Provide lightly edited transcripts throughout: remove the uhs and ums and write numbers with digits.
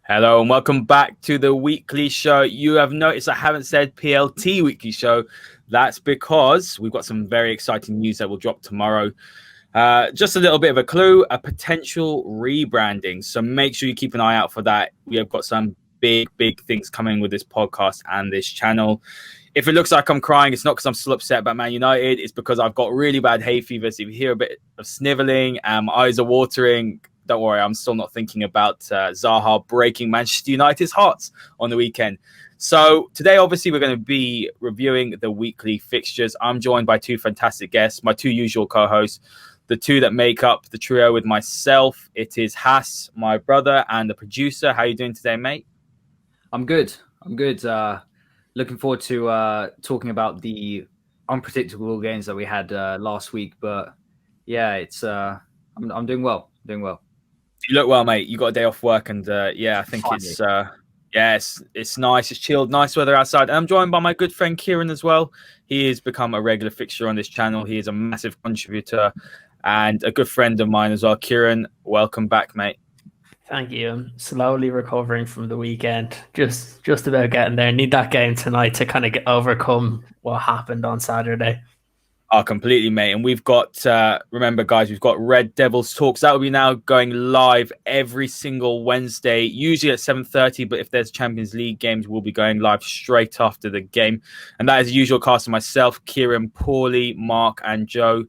Hello and welcome back to the weekly show. You have noticed I haven't said PLT weekly show. That's because we've got some very exciting news that will drop tomorrow. Just a little bit of a clue, a potential rebranding. So make sure you keep an eye out for that. We have got some big things coming with this podcast and this channel. If it looks like I'm crying, it's not because I'm still upset about Man United. It's because I've got really bad hay fever. So if you hear a bit of sniveling and my eyes are watering, don't worry, I'm still not thinking about Zaha breaking Manchester United's hearts on the weekend. So today, obviously, we're going to be reviewing the weekly fixtures. I'm joined by two fantastic guests, my two usual co-hosts, the two that make up the trio with myself. It is Hass, my brother, and the producer. How are you doing today, mate? I'm good. Looking forward to talking about the unpredictable games that we had last week. But yeah, it's I'm doing well. You look well, mate. You got a day off work, and I think finally. It's nice. It's chilled. Nice weather outside. And I'm joined by my good friend Ciaran as well. He has become a regular fixture on this channel. He is a massive contributor and a good friend of mine as well. Ciaran, welcome back, mate. Thank you. I'm slowly recovering from the weekend. Just about getting there. Need that game tonight to kind of overcome what happened on Saturday. Oh, completely, mate. And we've got, remember, guys, we've got Red Devils Talks. That will be now going live every single Wednesday, usually at 7:30. But if there's Champions League games, we'll be going live straight after the game. And that is the usual cast of myself, Ciaran, Paulie, Mark, and Joe.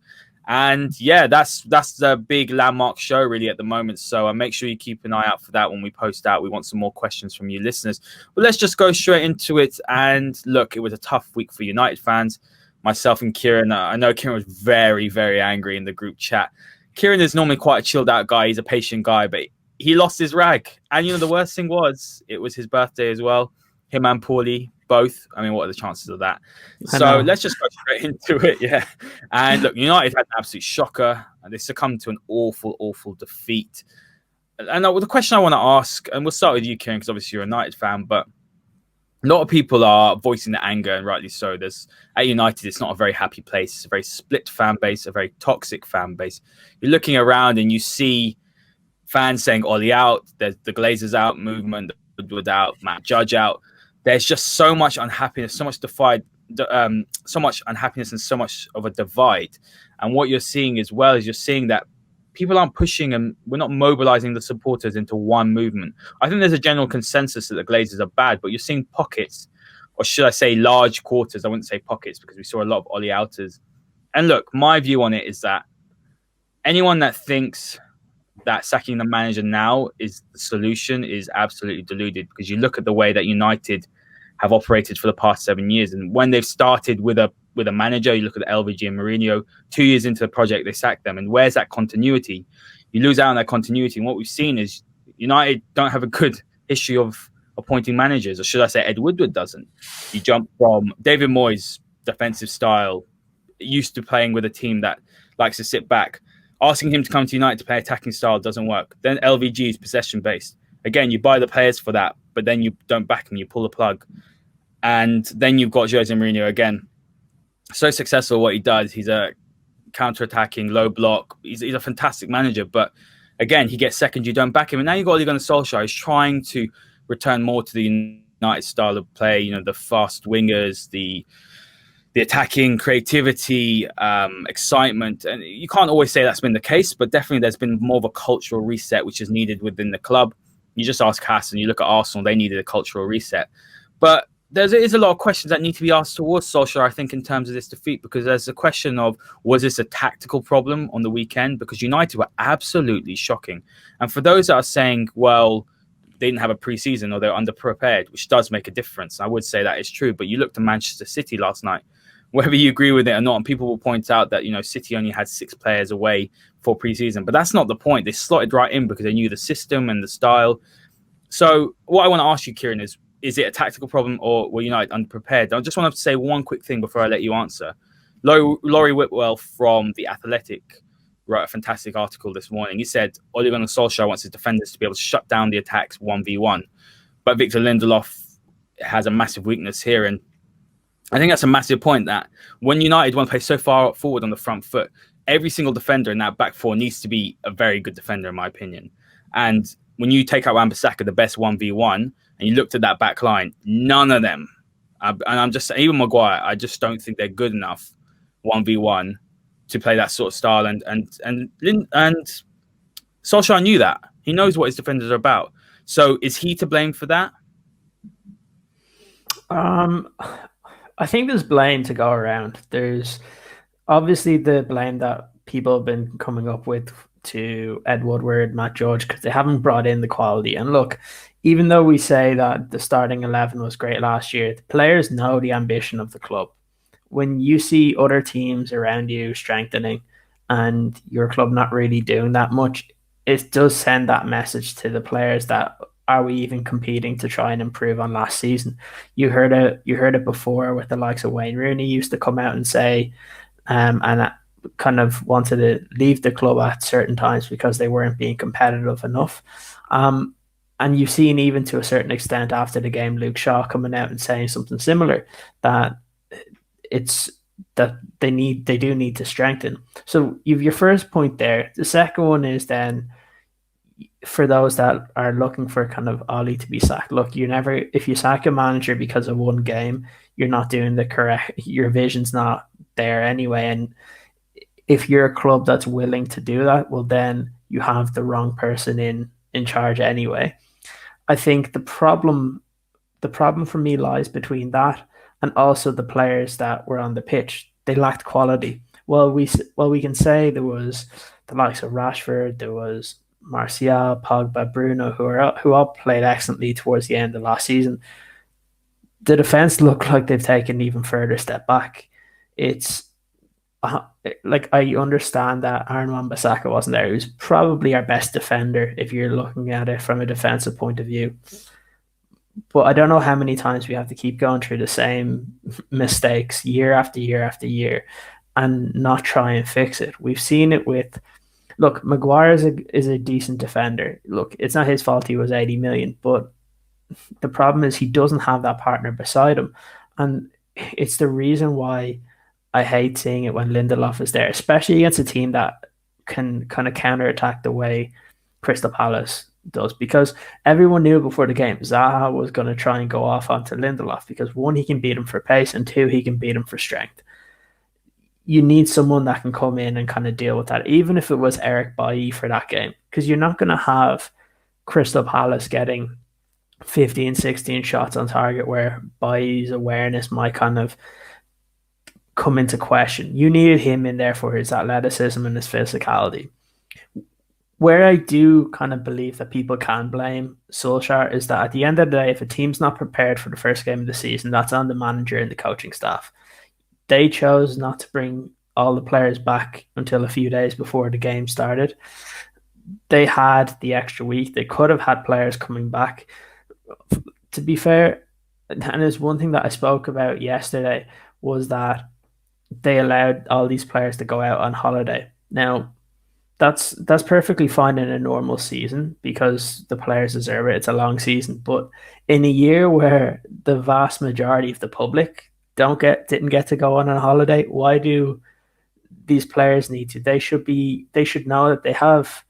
And yeah, that's the big landmark show really at the moment. So make sure you keep an eye out for that when we post out. We want some more questions from you listeners. But let's just go straight into it. And look, it was a tough week for United fans. Myself and Ciaran, I know Ciaran was very angry in the group chat. Ciaran is normally quite a chilled out guy. He's a patient guy, but he lost his rag. And, the worst thing was, it was his birthday as well. Him and Paulie, both. I mean, what are the chances of that? So let's just go straight into it, yeah. And look, United had an absolute shocker. And they succumbed to an awful defeat. And the question I want to ask, and we'll start with you, Ciaran, because obviously you're a United fan, but a lot of people are voicing their anger, and rightly so. At United, it's not a very happy place. It's a very split fan base, a very toxic fan base. You're looking around and you see fans saying Ollie out, there's the Glazers out movement, Woodward out, Matt Judge out. There's just so much unhappiness, so much unhappiness and so much of a divide. And what you're seeing as well is you're seeing that people aren't pushing and we're not mobilizing the supporters into one movement. I think there's a general consensus that the Glazers are bad, but you're seeing pockets, or should I say large quarters? I wouldn't say pockets because we saw a lot of Ollie outers. And look, my view on it is that anyone that thinks that sacking the manager now is the solution is absolutely deluded, because you look at the way that United have operated for the past 7 years. And when they've started with a manager, you look at LVG and Mourinho, 2 years into the project, they sacked them. And where's that continuity? You lose out on that continuity. And what we've seen is United don't have a good history of appointing managers, or should I say Ed Woodward doesn't. You jump from David Moyes' defensive style, used to playing with a team that likes to sit back. Asking him to come to United to play attacking style doesn't work. Then LVG is possession-based. Again, you buy the players for that, but then you don't back him, you pull the plug. And then you've got Jose Mourinho again. So successful what he does. He's a counter-attacking, low block. He's a fantastic manager, but again, he gets second, you don't back him. And now you've got Ole Gunnar Solskjaer. He's trying to return more to the United style of play, the fast wingers, the attacking creativity, excitement. And you can't always say that's been the case, but definitely there's been more of a cultural reset which is needed within the club. You just ask Hassan, you look at Arsenal, they needed a cultural reset. But there is a lot of questions that need to be asked towards Solskjaer, I think, in terms of this defeat, because there's a question of, was this a tactical problem on the weekend? Because United were absolutely shocking. And for those that are saying, well, they didn't have a pre-season or they're underprepared, which does make a difference, I would say that is true. But you looked at Manchester City last night, whether you agree with it or not, and people will point out that, City only had 6 players away for pre-season. But that's not the point. They slotted right in because they knew the system and the style. So what I want to ask you, Ciaran, is it a tactical problem or were United unprepared? I just want to say one quick thing before I let you answer. Laurie Whitwell from The Athletic wrote a fantastic article this morning. He said, Ole Gunnar Solskjaer wants his defenders to be able to shut down the attacks 1v1. But Victor Lindelof has a massive weakness here. And I think that's a massive point, that when United want to play so far forward on the front foot, every single defender in that back four needs to be a very good defender, in my opinion. And when you take out Wan-Bissaka, the best 1v1, and you looked at that back line, none of them, and I'm just saying, even Maguire, I just don't think they're good enough 1v1 to play that sort of style. And Solskjaer knew that. He knows what his defenders are about. So is he to blame for that? I think there's blame to go around. There's obviously the blame that people have been coming up with to Ed Woodward, Matt George, because they haven't brought in the quality. And look, even though we say that the starting 11 was great last year, the players know the ambition of the club. When you see other teams around you strengthening and your club not really doing that much, it does send that message to the players that, are we even competing to try and improve on last season? You heard it before with the likes of Wayne Rooney used to come out and say, and kind of wanted to leave the club at certain times because they weren't being competitive enough. And you've seen, even to a certain extent after the game, Luke Shaw coming out and saying something similar, that it's that they do need to strengthen. So you've your first point there. The second one is then, for those that are looking for kind of Ollie to be sacked, look, if you sack a manager because of one game, you're not doing the correct, your vision's not there anyway. And if you're a club that's willing to do that, well, then you have the wrong person in charge anyway. I think the problem for me lies between that and also the players that were on the pitch. They lacked quality. Well, we can say there was the likes of Rashford, there was Martial, Pogba, Bruno, who all played excellently towards the end of last season. The defense look like they've taken an even further step back. It's like, I understand that Aaron Wan-Bissaka wasn't there. He was probably our best defender if you're looking at it from a defensive point of view. But I don't know how many times we have to keep going through the same mistakes year after year after year and not try and fix it. We've seen it with, look, Maguire is a decent defender. Look, it's not his fault he was 80 million, but the problem is he doesn't have that partner beside him. And it's the reason why I hate seeing it when Lindelof is there, especially against a team that can kind of counterattack the way Crystal Palace does, because everyone knew before the game Zaha was going to try and go off onto Lindelof because, one, he can beat him for pace, and two, he can beat him for strength. You need someone that can come in and kind of deal with that, even if it was Eric Bailly for that game, because you're not going to have Crystal Palace getting 15, 16 shots on target where Bailly's awareness might kind of come into question. You needed him in there for his athleticism and his physicality. Where I do kind of believe that people can blame Solskjaer is that at the end of the day, if a team's not prepared for the first game of the season, that's on the manager and the coaching staff. They chose not to bring all the players back until a few days before the game started. They had the extra week. They could have had players coming back. To be fair, and there's one thing that I spoke about yesterday, was that they allowed all these players to go out on holiday. Now, that's perfectly fine in a normal season because the players deserve it. It's a long season. But in a year where the vast majority of the public didn't get to go on a holiday, why do these players need to? They should know that they have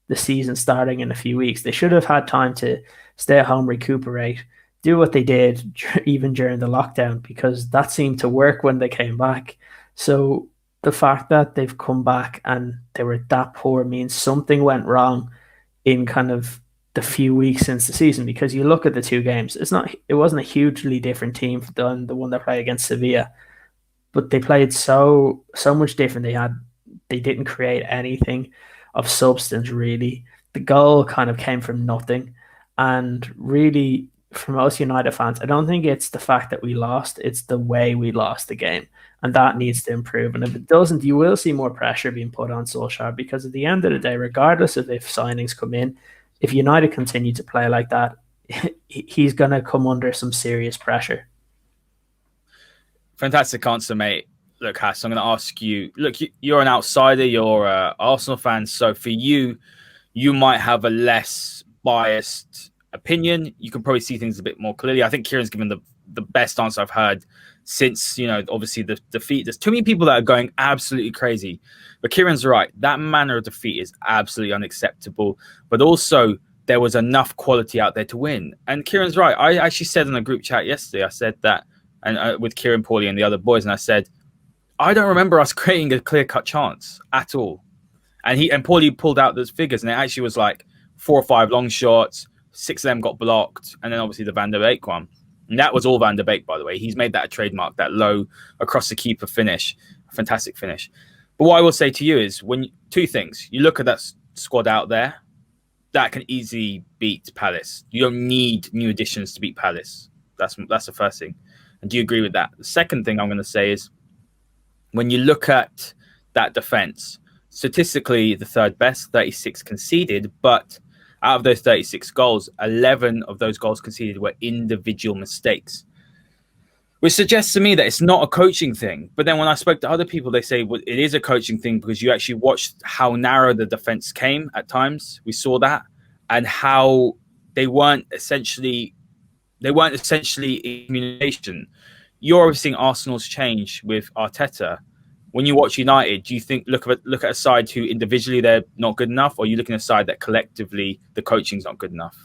the season starting in a few weeks. They should have had time to stay at home, recuperate, do what they did even during the lockdown, because that seemed to work when they came back. So the fact that they've come back and they were that poor means something went wrong in kind of the few weeks since the season, because you look at the two games, it wasn't a hugely different team than the one that played against Sevilla, but they played so much different. They didn't create anything of substance, really. The goal kind of came from nothing, and really, for most United fans, I don't think it's the fact that we lost, it's the way we lost the game, and that needs to improve. And if it doesn't, you will see more pressure being put on Solskjaer, because at the end of the day, regardless of if signings come in, if United continue to play like that, he's going to come under some serious pressure. Fantastic answer, mate. Look, Hass, I'm going to ask you, look, you're an outsider, you're an Arsenal fan, so for you, you might have a less biased opinion. You can probably see things a bit more clearly. I think Ciaran's given the best answer I've heard since, obviously the defeat. There's too many people that are going absolutely crazy, but Ciaran's right. That manner of defeat is absolutely unacceptable. But also, there was enough quality out there to win. And Kieran's right. I actually said in a group chat yesterday, I said that, and with Ciaran, Paulie, and the other boys, and I said, I don't remember us creating a clear-cut chance at all. And Paulie pulled out those figures, and it actually was like 4 or 5 long shots, 6 of them got blocked, and then obviously the Van der Beek one. And that was all Van der Beek, by the way. He's made that a trademark, that low across the keeper finish. A fantastic finish. But what I will say to you is, two things. You look at that squad out there, that can easily beat Palace. You don't need new additions to beat Palace. That's the first thing. And do you agree with that? The second thing I'm going to say is, when you look at that defense, statistically the third best, 36 conceded, but out of those 36 goals, 11 of those goals conceded were individual mistakes, which suggests to me that it's not a coaching thing. But then when I spoke to other people, they say, well, it is a coaching thing, because you actually watched how narrow the defense came at times. We saw that, and how they weren't essentially in communication. You're obviously seeing Arsenal's change with Arteta. When you watch United, do you think look at a side who individually they're not good enough, or are you looking at a side that collectively the coaching's not good enough?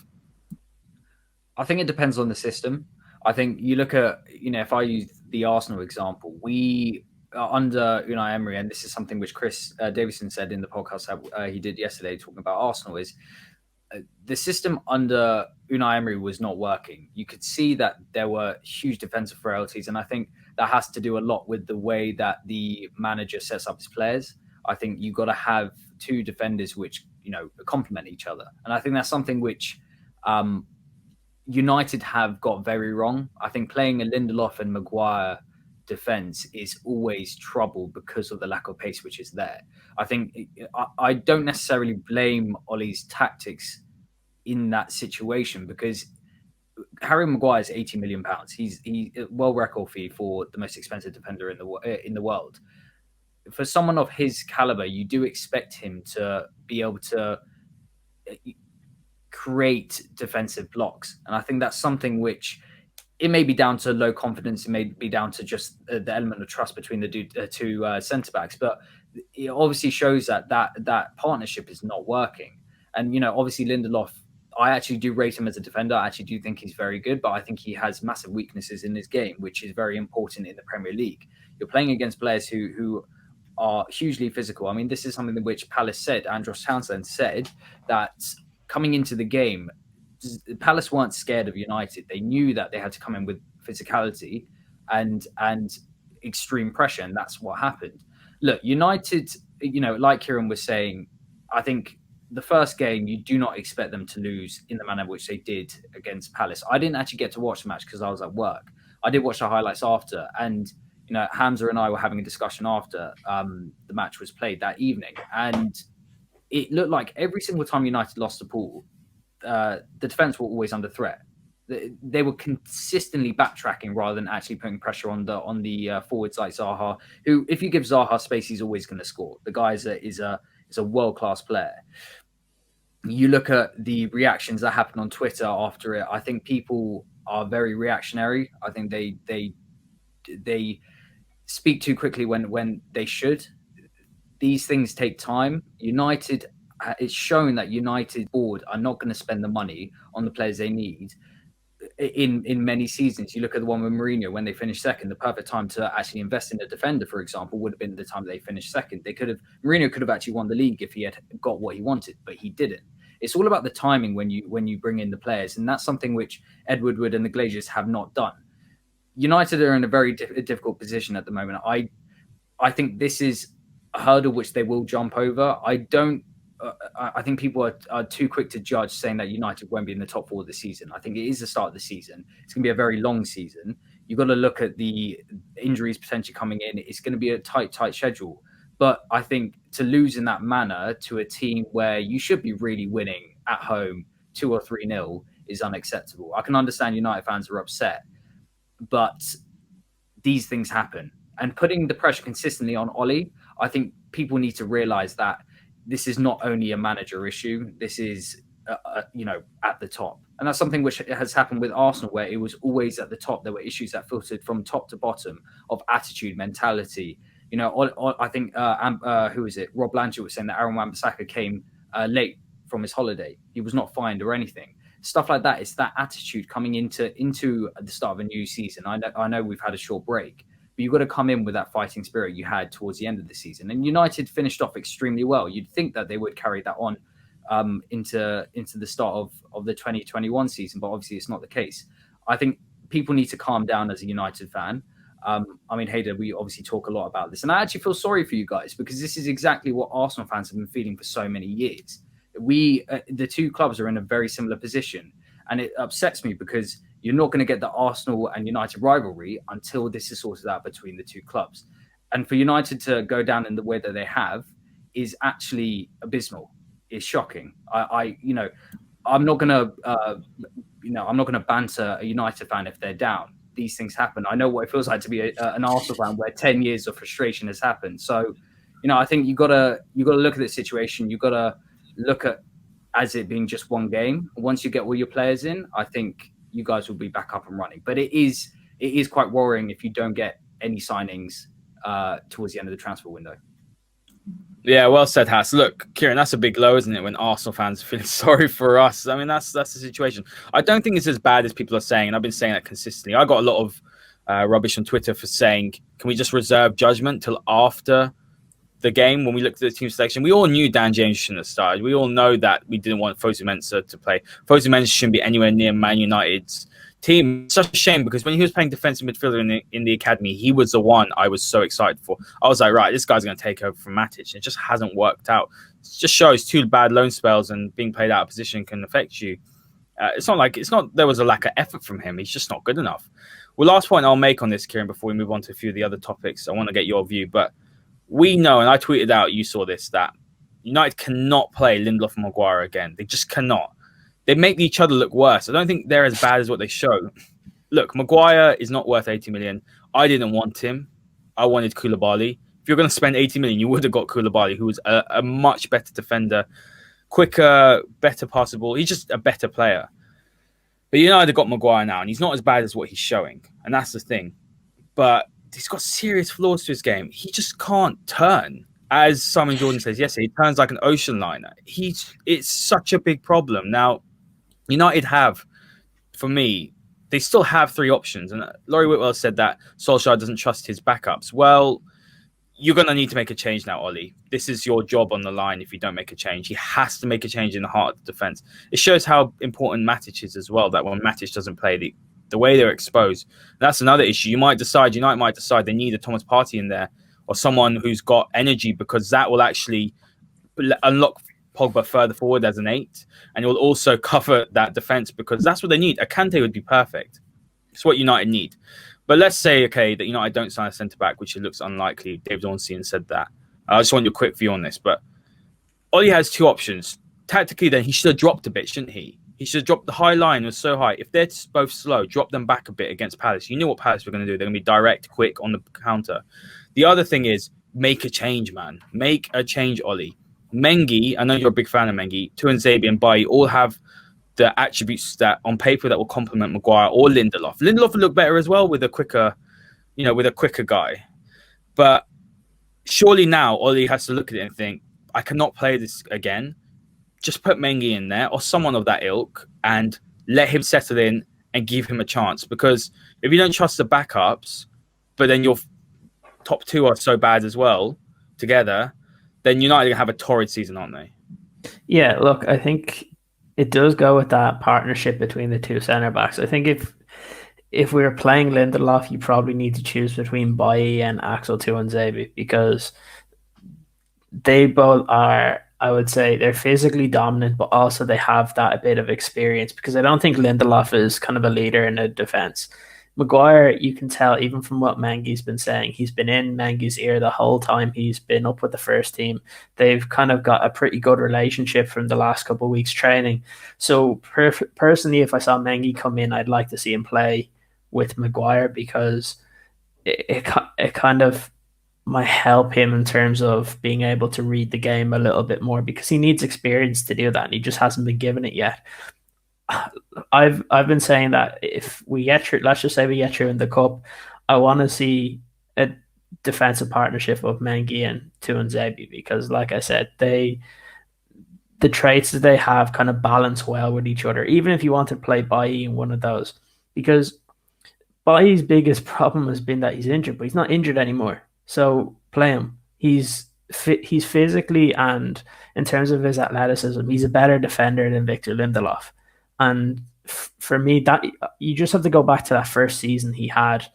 I think it depends on the system. I think you look at, if I use the Arsenal example, we are under Unai Emery, and this is something which Chris Davison said in the podcast that he did yesterday talking about Arsenal, is the system under Unai Emery was not working. You could see that there were huge defensive frailties, and I think that has to do a lot with the way that the manager sets up his players. I think you've got to have two defenders which, complement each other. And I think that's something which United have got very wrong. I think playing a Lindelof and Maguire defense is always trouble because of the lack of pace which is there. I think I don't necessarily blame Ollie's tactics in that situation, because Harry Maguire is £80 million. He's world record fee for the most expensive defender in the world. For someone of his caliber, you do expect him to be able to create defensive blocks, and I think that's something which, it may be down to low confidence, it may be down to just the element of trust between the two centre backs, but it obviously shows that partnership is not working. And obviously Lindelof, I actually do rate him as a defender. I actually do think he's very good, but I think he has massive weaknesses in his game, which is very important in the Premier League. You're playing against players who are hugely physical. I mean, this is something which Palace said. Andros Townsend said that coming into the game, Palace weren't scared of United. They knew that they had to come in with physicality and extreme pressure, and that's what happened. Look, United, like Ciaran was saying, I think the first game, you do not expect them to lose in the manner which they did against Palace. I didn't actually get to watch the match because I was at work. I did watch the highlights after, and Hamza and I were having a discussion after the match was played that evening, and it looked like every single time United lost the ball, the defense were always under threat. They were consistently backtracking rather than actually putting pressure on the forwards like Zaha, who, if you give Zaha space, he's always going to score. The guy is a world-class player. You look at the reactions that happened on Twitter after it. I think people are very reactionary. I think they speak too quickly when they should. These things take time. United, it's shown that United board are not going to spend the money on the players they need in many seasons. You look at the one with Mourinho when they finished second. The perfect time to actually invest in a defender, for example, would have been the time they finished second. Mourinho could have actually won the league if he had got what he wanted, but he didn't. It's all about the timing when you bring in the players, and that's something which Ed Woodward and the Glazers have not done. United are in a very difficult position at the moment. I think this is a hurdle which they will jump over. I think people are too quick to judge, saying that United won't be in the top four this season. I think it is the start of the season. It's going to be a very long season. You've got to look at the injuries potentially coming in. It's going to be a tight schedule. But I think to lose in that manner to a team where you should be really winning at home 2 or 3-0 is unacceptable. I can understand United fans are upset, but these things happen. And putting the pressure consistently on Ollie, I think people need to realise that this is not only a manager issue. This is, at the top. And that's something which has happened with Arsenal, where it was always at the top. There were issues that filtered from top to bottom of attitude, mentality. I think, who is it? Rob Blanchard was saying that Aaron Wan-Bissaka came late from his holiday. He was not fined or anything. Stuff like that. It's that attitude coming into the start of a new season. I know we've had a short break, but you've got to come in with that fighting spirit you had towards the end of the season. And United finished off extremely well. You'd think that they would carry that on into the start of the 2021 season, but obviously it's not the case. I think people need to calm down as a United fan. I mean, Haider, we obviously talk a lot about this, and I actually feel sorry for you guys because this is exactly what Arsenal fans have been feeling for so many years. The two clubs are in a very similar position, and it upsets me because you're not going to get the Arsenal and United rivalry until this is sorted out between the two clubs. And for United to go down in the way that they have is actually abysmal. It's shocking. I'm not going to banter a United fan if they're down. These things happen. I know what it feels like to be an Arsenal fan where 10 years of frustration has happened. So, I think you gotta look at the situation. You gotta look at as it being just one game. Once you get all your players in, I think you guys will be back up and running. But it is quite worrying if you don't get any signings towards the end of the transfer window. Yeah, well said, Hass. Look, Ciaran, that's a big low, isn't it? When Arsenal fans are feeling sorry for us. I mean, that's the situation. I don't think it's as bad as people are saying, and I've been saying that consistently. I got a lot of rubbish on Twitter for saying, can we just reserve judgment till after the game when we looked at the team selection? We all knew Dan James shouldn't have started. We all know that we didn't want Fosu Mensah to play. Fosu Mensah shouldn't be anywhere near Man United's team. It's such a shame because when he was playing defensive midfielder in the academy, he was the one I was so excited for. I was like, right, this guy's going to take over from Matic. It just hasn't worked out. It just shows two bad loan spells and being played out of position can affect you. It's not there was a lack of effort from him. He's just not good enough. Well, last point I'll make on this, Ciaran, before we move on to a few of the other topics, I want to get your view. But we know, and I tweeted out, you saw this, that United cannot play Lindelof and Maguire again. They just cannot. They make each other look worse. I don't think they're as bad as what they show. Look, Maguire is not worth 80 million. I didn't want him. I wanted Koulibaly. If you're going to spend 80 million, you would have got Koulibaly, who was a much better defender, quicker, better passable. He's just a better player. But United have got Maguire now, and he's not as bad as what he's showing. And that's the thing. But he's got serious flaws to his game. He just can't turn. As Simon Jordan says yesterday, he turns like an ocean liner. It's such a big problem. Now, United have, for me, they still have three options. And Laurie Whitwell said that Solskjaer doesn't trust his backups. Well, you're going to need to make a change now, Ollie. This is your job on the line if you don't make a change. He has to make a change in the heart of the defence. It shows how important Matic is as well, that when Matic doesn't play, the way they're exposed. That's another issue. United might decide they need a Thomas Partey in there or someone who's got energy, because that will actually unlock Pogba further forward as an 8, and it will also cover that defense, because that's what they need. A Kante would be perfect. It's what United need. But let's say, okay, that United don't sign a centre-back, which it looks unlikely. David Ornstein said that. I just want your quick view on this. But Ollie has two options. Tactically, then, he should have dropped a bit, shouldn't he? He should have dropped the high line. It was so high. If they're both slow, drop them back a bit against Palace. You knew what Palace were going to do. They're going to be direct, quick on the counter. The other thing is, make a change, man. Make a change, Ollie. Mengi, I know you're a big fan of Mengi, Tuanzebe and Bailly all have the attributes that on paper that will complement Maguire or Lindelof. Lindelof will look better as well with a quicker guy. But surely now Ollie has to look at it and think, I cannot play this again. Just put Mengi in there or someone of that ilk and let him settle in and give him a chance. Because if you don't trust the backups, but then your top two are so bad as well together, then United are going to have a torrid season, aren't they? Yeah, look, I think it does go with that partnership between the two centre-backs. I think if we were playing Lindelof, you probably need to choose between Bailly and Axel Tuanzebe, because they both are, I would say, they're physically dominant, but also they have that a bit of experience, because I don't think Lindelof is kind of a leader in the defence. Maguire, you can tell even from what Mengi's been saying, he's been in Mengi's ear the whole time he's been up with the first team. They've kind of got a pretty good relationship from the last couple of weeks training. So personally, if I saw Mengi come in, I'd like to see him play with Maguire, because it kind of might help him in terms of being able to read the game a little bit more, because he needs experience to do that and he just hasn't been given it yet. I've been saying that if we get through, let's just say we get through in the cup, I want to see a defensive partnership of Mengi and Tuanzebe, because like I said, the traits that they have kind of balance well with each other, even if you want to play Bailly in one of those. Because Bailly's biggest problem has been that he's injured, but he's not injured anymore. So play him. He's physically and in terms of his athleticism, he's a better defender than Victor Lindelof. And for me, that you just have to go back to that first season he had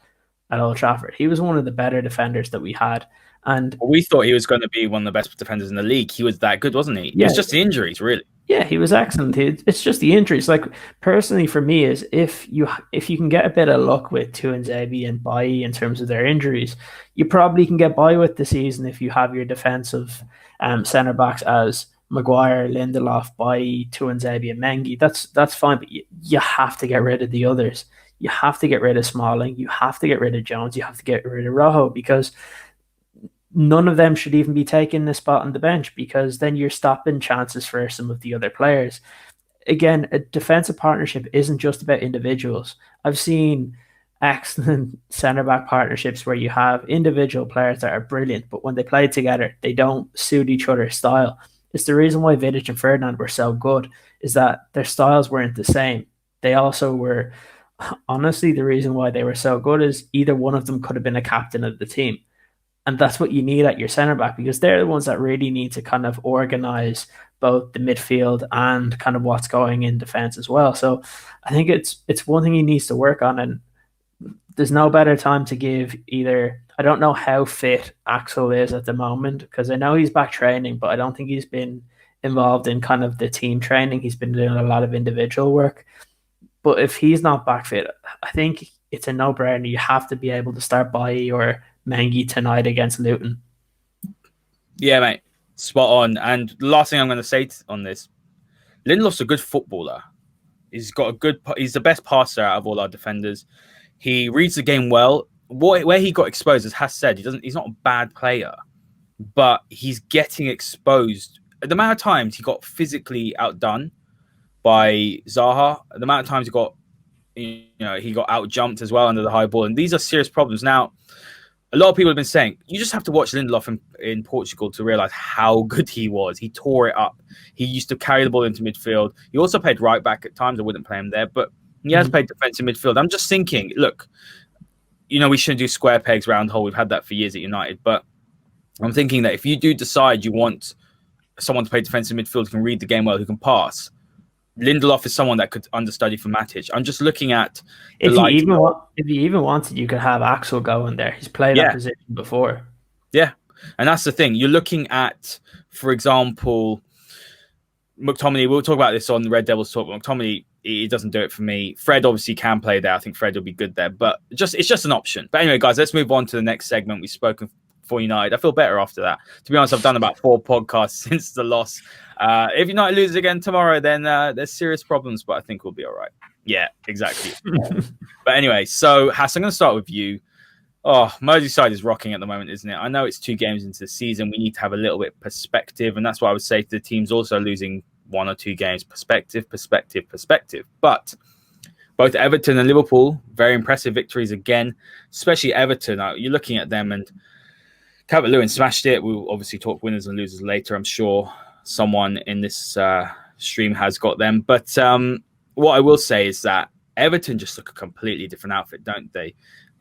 at Old Trafford. He was one of the better defenders that we had. And we thought he was going to be one of the best defenders in the league. He was that good, wasn't he? Yeah. It's just the injuries, really. Yeah, he was excellent. It's just the injuries. Like, personally, for me, is if you can get a bit of luck with Tuanzebe and Bailly in terms of their injuries, you probably can get by with the season if you have your defensive centre backs as Maguire, Lindelof, Bailly, Tuanzebe, and Mengi. That's fine, but you have to get rid of the others. You have to get rid of Smalling. You have to get rid of Jones. You have to get rid of Rojo, because none of them should even be taking a spot on the bench, because then you're stopping chances for some of the other players. Again, a defensive partnership isn't just about individuals. I've seen excellent centre-back partnerships where you have individual players that are brilliant, but when they play together, they don't suit each other's style. It's the reason why Vidic and Ferdinand were so good, is that their styles weren't the same. They also were, honestly, the reason why they were so good is either one of them could have been a captain of the team. And that's what you need at your centre back, because they're the ones that really need to kind of organise both the midfield and kind of what's going in defence as well. So I think it's one thing he needs to work on, and there's no better time to give either. I don't know how fit Axel is at the moment, because I know he's back training, but I don't think he's been involved in kind of the team training. He's been doing a lot of individual work. But if he's not back fit, I think it's a no-brainer. You have to be able to start Bailly or Mengi tonight against Luton. Yeah, mate. Spot on. And the last thing I'm going to say on this, Lindelof's a good footballer. He's the best passer out of all our defenders. He reads the game well. Where he got exposed, as Has said, he's not a bad player, but he's getting exposed. The amount of times he got physically outdone by Zaha, the amount of times he got out jumped as well under the high ball, and these are serious problems. Now, a lot of people have been saying you just have to watch Lindelof in Portugal to realize how good he was. He tore it up. He used to carry the ball into midfield. He also played right back at times. I wouldn't play him there, but he has played defensive midfield. I'm just thinking, look, we shouldn't do square pegs round hole. We've had that for years at United, but I'm thinking that if you do decide you want someone to play defensive midfield who can read the game well, who can pass, Lindelof is someone that could understudy for Matic. I'm just looking at if you even wanted, you could have Axel go in there. He's played that position before. Yeah, and that's the thing. You're looking at, for example, McTominay. We'll talk about this on the Red Devils Talk. McTominay, he doesn't do it for me. Fred obviously can play there. I think Fred will be good there, but it's just an option. But anyway, guys, let's move on to the next segment. We've spoken for United. I feel better after that. To be honest, I've done about 4 podcasts since the loss. If United lose again tomorrow, then there's serious problems, but I think we'll be all right. Yeah, exactly. But anyway, so Hass, I'm going to start with you. Oh, Merseyside is rocking at the moment, isn't it? I know it's 2 games into the season. We need to have a little bit of perspective, and that's what I would say to the teams also losing 1 or 2 games. Perspective. But both Everton and Liverpool, very impressive victories again, especially Everton. You're looking at them, and Calvert-Lewin smashed it. We'll obviously talk winners and losers later. I'm sure someone in this stream has got them. But what I will say is that Everton just look a completely different outfit, don't they?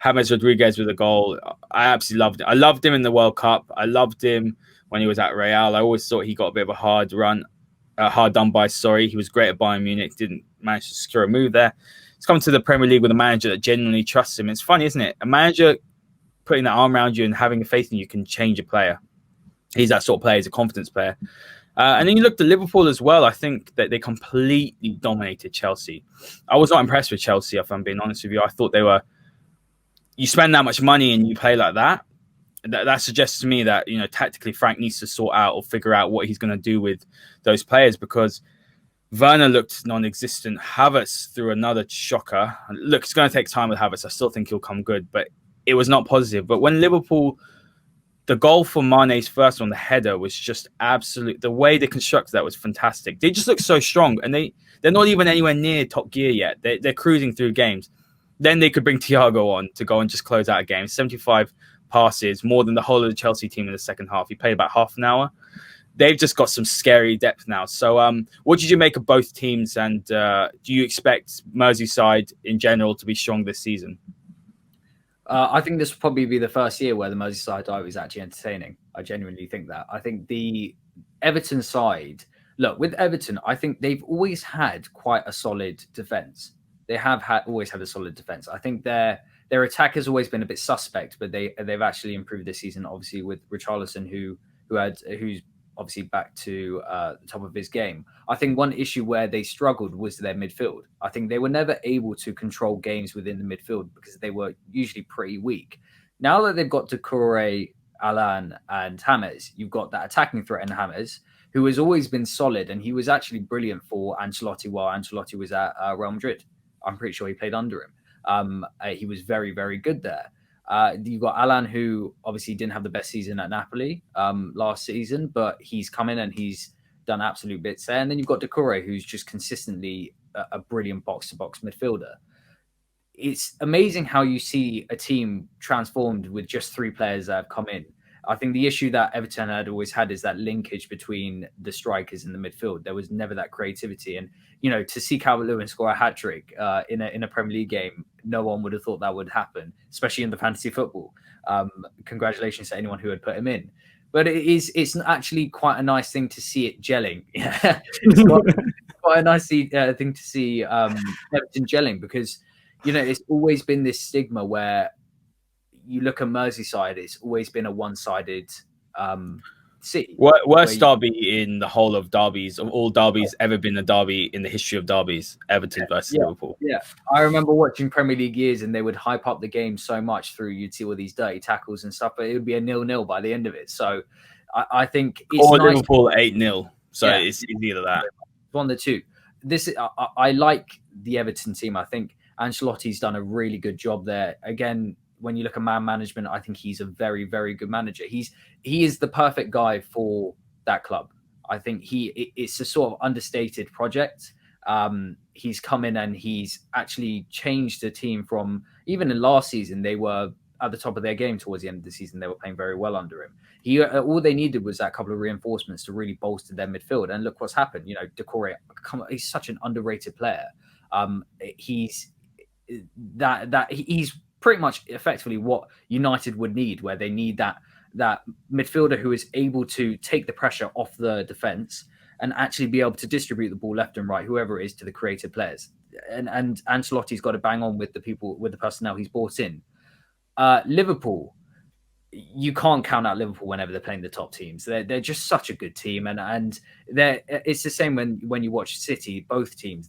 James Rodriguez with a goal. I absolutely loved it. I loved him in the World Cup. I loved him when he was at Real. I always thought he got a bit of a hard done by. He was great at Bayern Munich. Didn't manage to secure a move there. He's come to the Premier League with a manager that genuinely trusts him. It's funny, isn't it? A manager putting that arm around you and having faith in you can change a player. He's that sort of player. He's a confidence player. And then you look at Liverpool as well. I think that they completely dominated Chelsea. I was not impressed with Chelsea, if I'm being honest with you. I thought they were... You spend that much money and you play like that. That suggests to me that, tactically Frank needs to sort out or figure out what he's going to do with those players, because Werner looked non-existent. Havertz threw another shocker. Look, it's going to take time with Havertz. I still think he'll come good, but it was not positive. But when Liverpool... The goal for Mane's first one, the header, was just absolute. The way they constructed that was fantastic. They just look so strong, and they're not even anywhere near top gear yet. They're cruising through games. Then they could bring Thiago on to go and just close out a game. 75 passes, more than the whole of the Chelsea team in the second half. He played about half an hour. they've just got some scary depth now. So what did you make of both teams, and do you expect Merseyside in general to be strong this season? I think this will probably be the first year where the Merseyside derby is actually entertaining. I genuinely think that. I think the Everton side, look, with Everton, I think they've always had quite a solid defence. They have always had a solid defence. I think their attack has always been a bit suspect, but they've actually improved this season, obviously, with Richarlison, who's obviously back to the top of his game. I think one issue where they struggled was their midfield. I think they were never able to control games within the midfield because they were usually pretty weak. Now that they've got Doucouré, Allan and James, you've got that attacking threat in James, who has always been solid, and he was actually brilliant for Ancelotti while Ancelotti was at Real Madrid. I'm pretty sure he played under him. He was very, very good there. You've got Allan, who obviously didn't have the best season at Napoli last season, but he's come in and he's done absolute bits there. And then you've got Doucouré, who's just consistently a brilliant box-to-box midfielder. It's amazing how you see a team transformed with just 3 players that have come in. I think the issue that Everton had always had is that linkage between the strikers and the midfield. There was never that creativity. And, to see Calvert-Lewin score a hat-trick in a Premier League game, no one would have thought that would happen, especially in the fantasy football. Congratulations to anyone who had put him in. But it's actually quite a nice thing to see it gelling. It's quite a nice thing to see Everton gelling because, it's always been this stigma where you look at Merseyside, it's always been a one-sided city. Worst derby in the whole of derbies, of all derbies ever been a derby in the history of derbies, Everton versus Liverpool. Yeah, I remember watching Premier League years and they would hype up the game so much you'd see all these dirty tackles and stuff, but it would be a 0-0 by the end of it. So I think it's or nice. Liverpool 8-0. So it's either that. One of the two. I like the Everton team. I think Ancelotti's done a really good job there. Again, when you look at man management, I think he's a very, very good manager. He is the perfect guy for that club. I think it's a sort of understated project. He's come in and he's actually changed the team from, even in last season, they were at the top of their game towards the end of the season. They were playing very well under him. All they needed was that couple of reinforcements to really bolster their midfield. And look what's happened. Doucouré, he's such an underrated player. He's pretty much effectively what United would need, where they need that midfielder who is able to take the pressure off the defense and actually be able to distribute the ball left and right, whoever it is, to the creative players. And Ancelotti's got to bang on with the personnel he's brought in. Liverpool, you can't count out Liverpool whenever they're playing the top teams. They're just such a good team, and it's the same when you watch City. Both teams,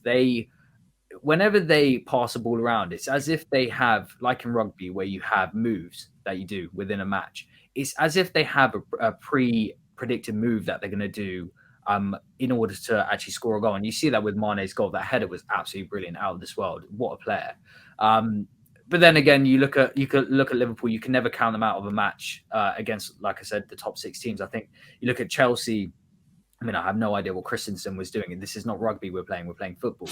whenever they pass a ball around, it's as if they have, like in rugby, where you have moves that you do within a match. It's as if they have a pre-predicted move that they're going to do in order to actually score a goal. And you see that with Mane's goal. That header was absolutely brilliant, out of this world. What a player! But then again, you could look at Liverpool. You can never count them out of a match against, like I said, the top 6 teams. I think you look at Chelsea. I mean, I have no idea what Christensen was doing. This is not rugby we're playing football.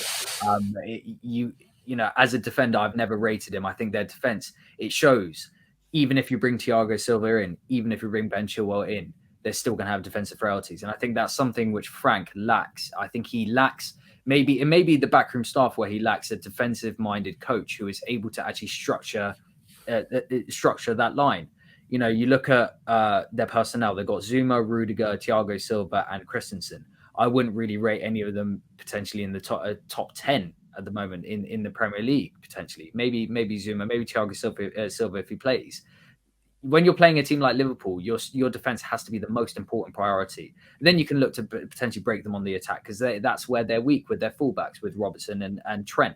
As a defender, I've never rated him. I think their defense, it shows. Even if you bring Thiago Silva in, even if you bring Ben Chilwell in, they're still going to have defensive frailties. And I think that's something which Frank lacks. I think he lacks, it may be the backroom staff where he lacks a defensive-minded coach who is able to actually structure that line. You look at their personnel. They've got Zuma, Rudiger, Thiago Silva, and Christensen. I wouldn't really rate any of them potentially in the top 10 at the moment in the Premier League, potentially. Maybe Zuma, maybe Thiago Silva if he plays. When you're playing a team like Liverpool, your defense has to be the most important priority. And then you can look to potentially break them on the attack because that's where they're weak with their fullbacks, with Robertson and Trent.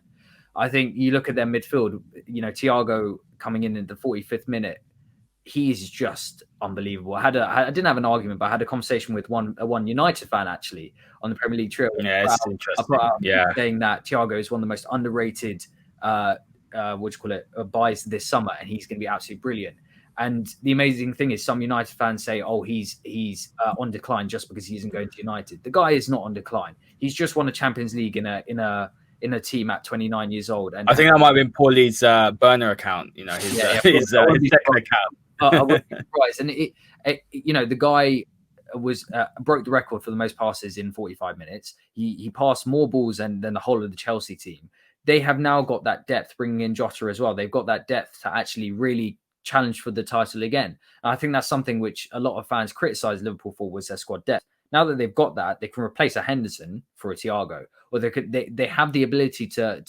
I think you look at their midfield, Thiago coming in the 45th minute, he's just unbelievable. I didn't have an argument, but I had a conversation with one United fan actually on the Premier League trio. Yeah, it's interesting. Saying that Thiago is one of the most underrated buys this summer, and he's going to be absolutely brilliant. And the amazing thing is, some United fans say, "Oh, he's on decline just because he isn't going to United." The guy is not on decline. He's just won a Champions League in a team at 29 years old. And I think that might have been Paulie's burner account. His second account. I wouldn't be surprised. And the guy, broke the record for the most passes in 45 minutes. He passed more balls than the whole of the Chelsea team. They have now got that depth, bringing in Jota as well. They've got that depth to actually really challenge for the title again. And I think that's something which a lot of fans criticised Liverpool for, was their squad depth. Now that they've got that, they can replace a Henderson for a Thiago, or they have the ability to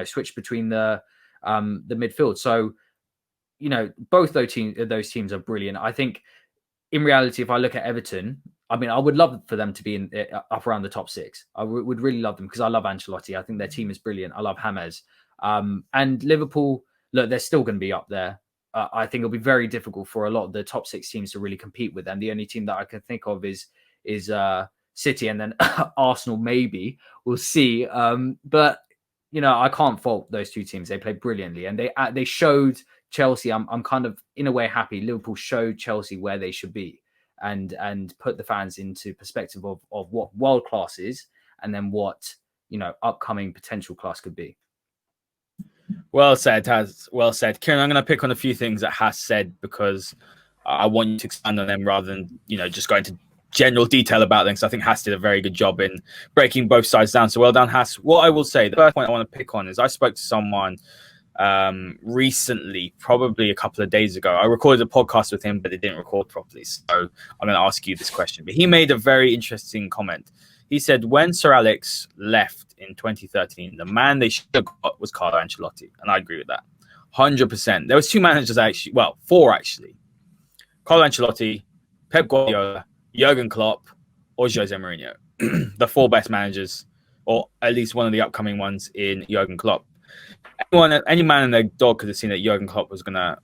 switch between the midfield. So, both those teams are brilliant. I think in reality, if I look at Everton, I mean, I would love for them to be up around the top 6. I would really love them, because I love Ancelotti. I think their team is brilliant. I love James. And Liverpool, look, they're still going to be up there. I think it'll be very difficult for a lot of the top 6 teams to really compete with them. The only team that I can think of is City, and then Arsenal maybe. We'll see. But I can't fault those two teams. They played brilliantly, and they showed Chelsea. I'm kind of in a way happy Liverpool showed Chelsea where they should be, and put the fans into perspective of what world class is, and then what upcoming potential class could be. Well said, Has. Well said. Ciaran, I'm going to pick on a few things that Has said, because I want you to expand on them rather than, just go into general detail about them. So I think Has did a very good job in breaking both sides down. So well done, Has. What I will say, the first point I want to pick on is I spoke to someone recently, probably a couple of days ago. I recorded a podcast with him, but it didn't record properly. So I'm going to ask you this question. But he made a very interesting comment. He said, when Sir Alex left in 2013, the man they should have got was Carlo Ancelotti. And I agree with that. 100%. There was 2 managers actually. Well, 4 actually. Carlo Ancelotti, Pep Guardiola, Jurgen Klopp, or Jose Mourinho. The 4 best managers, or at least one of the upcoming ones in Jurgen Klopp. Any man and their dog could have seen that Jurgen Klopp was going to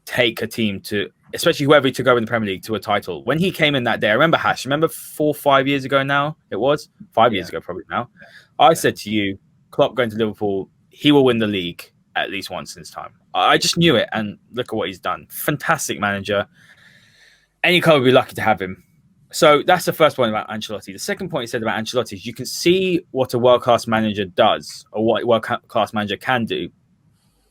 take a team to, especially whoever he took over in the Premier League, to a title. When he came in that day, I remember 4 or 5 years ago now, it was 5 years ago probably now. I said to you, Klopp going to Liverpool, he will win the league at least once in his time. I just knew it, and look at what he's done. Fantastic manager. Any club would be lucky to have him. So that's the first point about Ancelotti. The second point he said about Ancelotti is you can see what a world-class manager does, or what a world-class manager can do.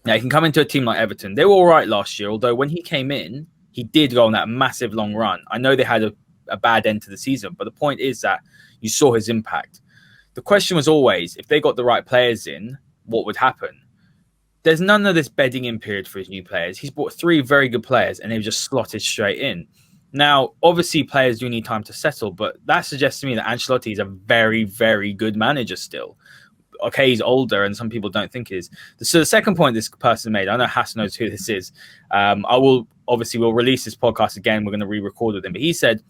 Now, he can come into a team like Everton. They were all right last year, although when he came in, he did go on that massive long run. I know they had a bad end to the season, but the point is that you saw his impact. The question was always, if they got the right players in, what would happen? There's none of this bedding in period for his new players. He's bought 3 very good players, and they've just slotted straight in. Now, obviously, players do need time to settle, but that suggests to me that Ancelotti is a very, very good manager still. Okay, he's older, and some people don't think he is. So the second point this person made, I know Hass knows who this is. We'll release this podcast again. We're going to re-record with him. But he said,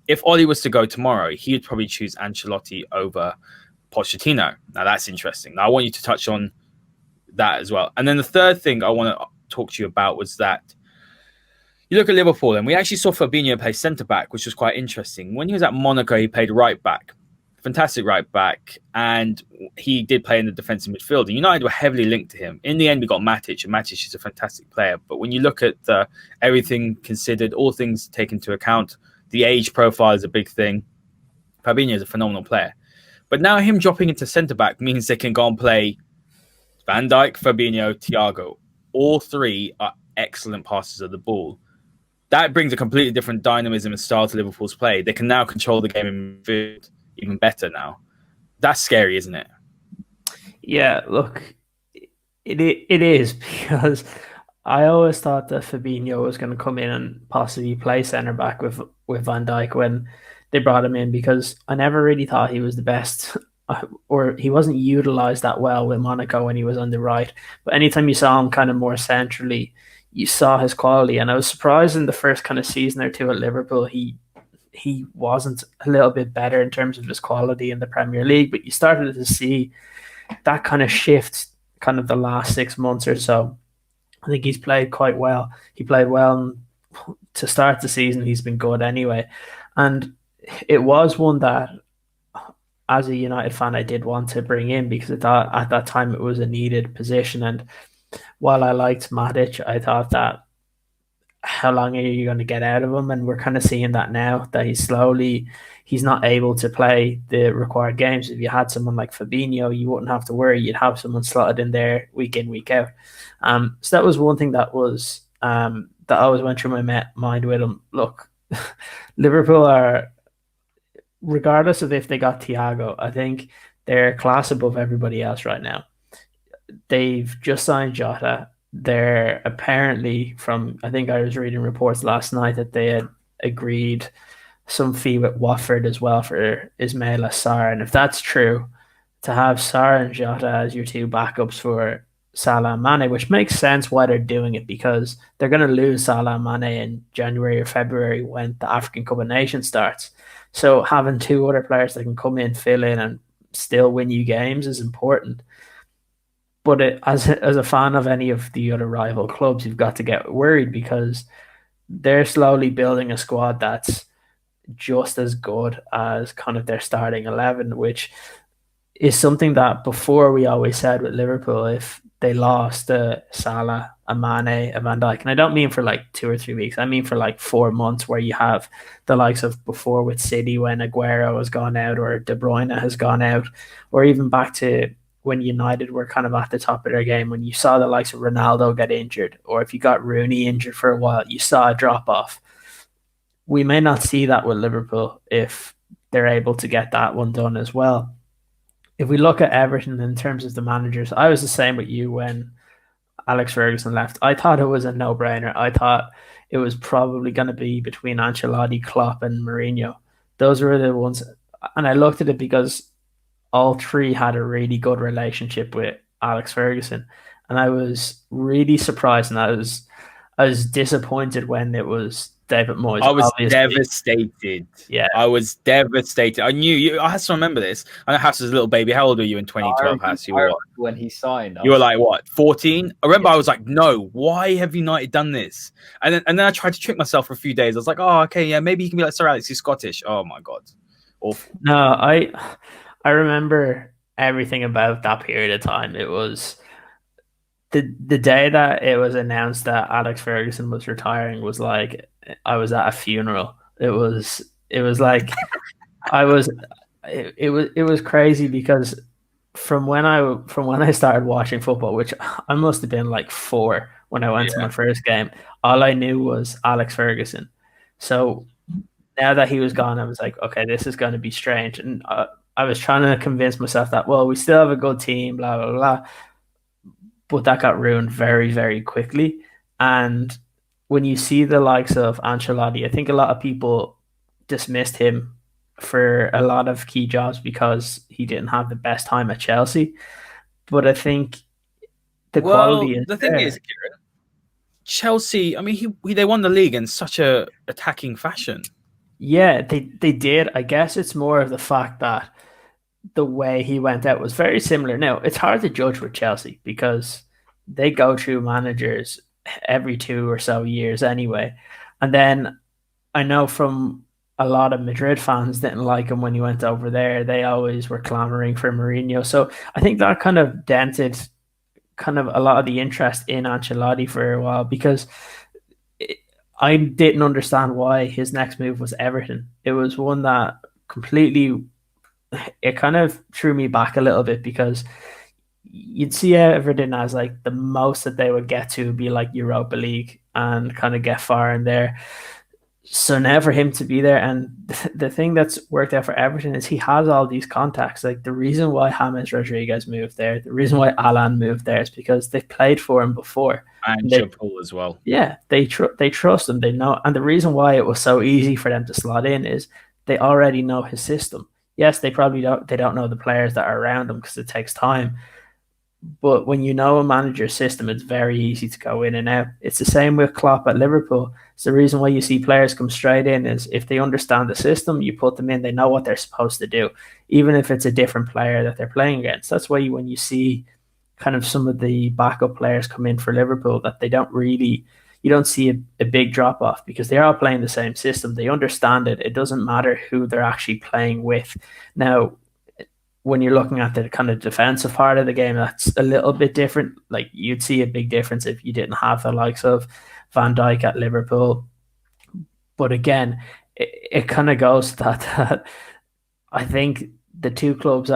if Oli was to go tomorrow, he would probably choose Ancelotti over Pochettino. Now, that's interesting. Now, I want you to touch on that as well. And then the third thing I want to talk to you about was that you look at Liverpool, and we actually saw Fabinho play centre-back, which was quite interesting. When he was at Monaco, he played right-back. Fantastic right-back. And he did play in the defensive midfield. And United were heavily linked to him. In the end, we got Matic, and Matic is a fantastic player. But when you look at everything considered, all things taken into account, the age profile is a big thing. Fabinho is a phenomenal player. But now him dropping into centre-back means they can go and play Van Dijk, Fabinho, Thiago. All 3 are excellent passers of the ball. That brings a completely different dynamism and style to Liverpool's play. They can now control the game in midfield even better now. That's scary, isn't it? Yeah, look, it is, because I always thought that Fabinho was going to come in and possibly play centre-back with Van Dijk when they brought him in, because I never really thought he was the best, or he wasn't utilised that well with Monaco when he was on the right. But anytime you saw him kind of more centrally, you saw his quality. And I was surprised in the first kind of season or two at Liverpool, he wasn't a little bit better in terms of his quality in the Premier League, but you started to see that kind of shift kind of the last 6 months or so. I think he's played quite well. He played well to start the season. He's been good anyway. And it was one that, as a United fan, I did want to bring in, because I thought at that time it was a needed position. And while I liked Matic, I thought that how long are you going to get out of him? And we're kind of seeing that now, that he's not able to play the required games. If you had someone like Fabinho, you wouldn't have to worry. You'd have someone slotted in there week in, week out. So that was one thing that was that always went through my mind with him. Look, Liverpool are, regardless of if they got Thiago, I think they're a class above everybody else right now. They've just signed Jota. They're apparently, from I think I was reading reports last night that they had agreed some fee with Watford as well for Ismail Assar. And if that's true, to have Sarr and Jota as your two backups for Salah and Mane, which makes sense why they're doing it, because they're going to lose Salah and Mane in January or February when the African Cup of Nations starts. So having two other players that can come in, fill in, and still win you games is important. But as a fan of any of the other rival clubs, you've got to get worried because they're slowly building a squad that's just as good as kind of their starting 11, which is something that before we always said with Liverpool, if they lost Salah, a Mane, a Van Dijk, and I don't mean for like 2 or 3 weeks, I mean for like 4 months, where you have the likes of before with City when Aguero has gone out or De Bruyne has gone out, or even back to when United were kind of at the top of their game, when you saw the likes of Ronaldo get injured, or if you got Rooney injured for a while, you saw a drop off. We may not see that with Liverpool if they're able to get that one done as well. If we look at Everton in terms of the managers, I was the same with you when Alex Ferguson left. I thought it was a no-brainer. I thought it was probably going to be between Ancelotti, Klopp, and Mourinho. Those were the ones, and I looked at it because all three had a really good relationship with Alex Ferguson, and I was really surprised, and I was disappointed when it was David Moyes. I was devastated. Yeah, I was devastated. I knew you. I had to remember this. I know Haas was a little baby. How old were you in 2012, Haas? You were what? When he signed. You were like what, 14? I remember I was like, no, why have United done this? And then I tried to trick myself for a few days. I was like, oh, okay, yeah, maybe you can be like Sir Alex, he's Scottish. Oh my god, awful. No, I remember everything about that period of time. It was the day that it was announced that Alex Ferguson was retiring was like I was at a funeral. It was like it was crazy because from when I started watching football, which I must have been like 4 when I went to my first game, all I knew was Alex Ferguson. So now that he was gone, I was like, okay, this is going to be strange. And I was trying to convince myself that, well, we still have a good team, blah, blah, blah. But that got ruined very, very quickly. And when you see the likes of Ancelotti, I think a lot of people dismissed him for a lot of key jobs because he didn't have the best time at Chelsea. But I think the quality is the thing is, Ciaran, Chelsea, I mean, they won the league in such a attacking fashion. Yeah, they did. I guess it's more of the fact that the way he went out was very similar. Now, it's hard to judge with Chelsea because they go through managers every 2 or so years anyway. And then I know from a lot of Madrid fans didn't like him when he went over there. They always were clamoring for Mourinho. So I think that kind of dented kind of a lot of the interest in Ancelotti for a while because I didn't understand why his next move was Everton. It was one that completely, it kind of threw me back a little bit because you'd see Everton as like the most that they would get to would be like Europa League and kind of get far in there. So now for him to be there, and the thing that's worked out for Everton is he has all these contacts. Like the reason why James Rodriguez moved there, the reason why Alan moved there is because they played for him before. And Paul as well. Yeah, they trust him. They know, and the reason why it was so easy for them to slot in is they already know his system. Yes, they probably don't know the players that are around him because it takes time. But when you know a manager's system, it's very easy to go in and out. It's the same with Klopp at Liverpool. It's the reason why you see players come straight in is if they understand the system, you put them in, they know what they're supposed to do, even if it's a different player that they're playing against. That's why when you see kind of some of the backup players come in for Liverpool, that you don't see a big drop off because they're all playing the same system. They understand it. It doesn't matter who they're actually playing with. Now, when you're looking at the kind of defensive part of the game, that's a little bit different. Like you'd see a big difference if you didn't have the likes of Van Dijk at Liverpool. But again, it kind of goes to that I think the two clubs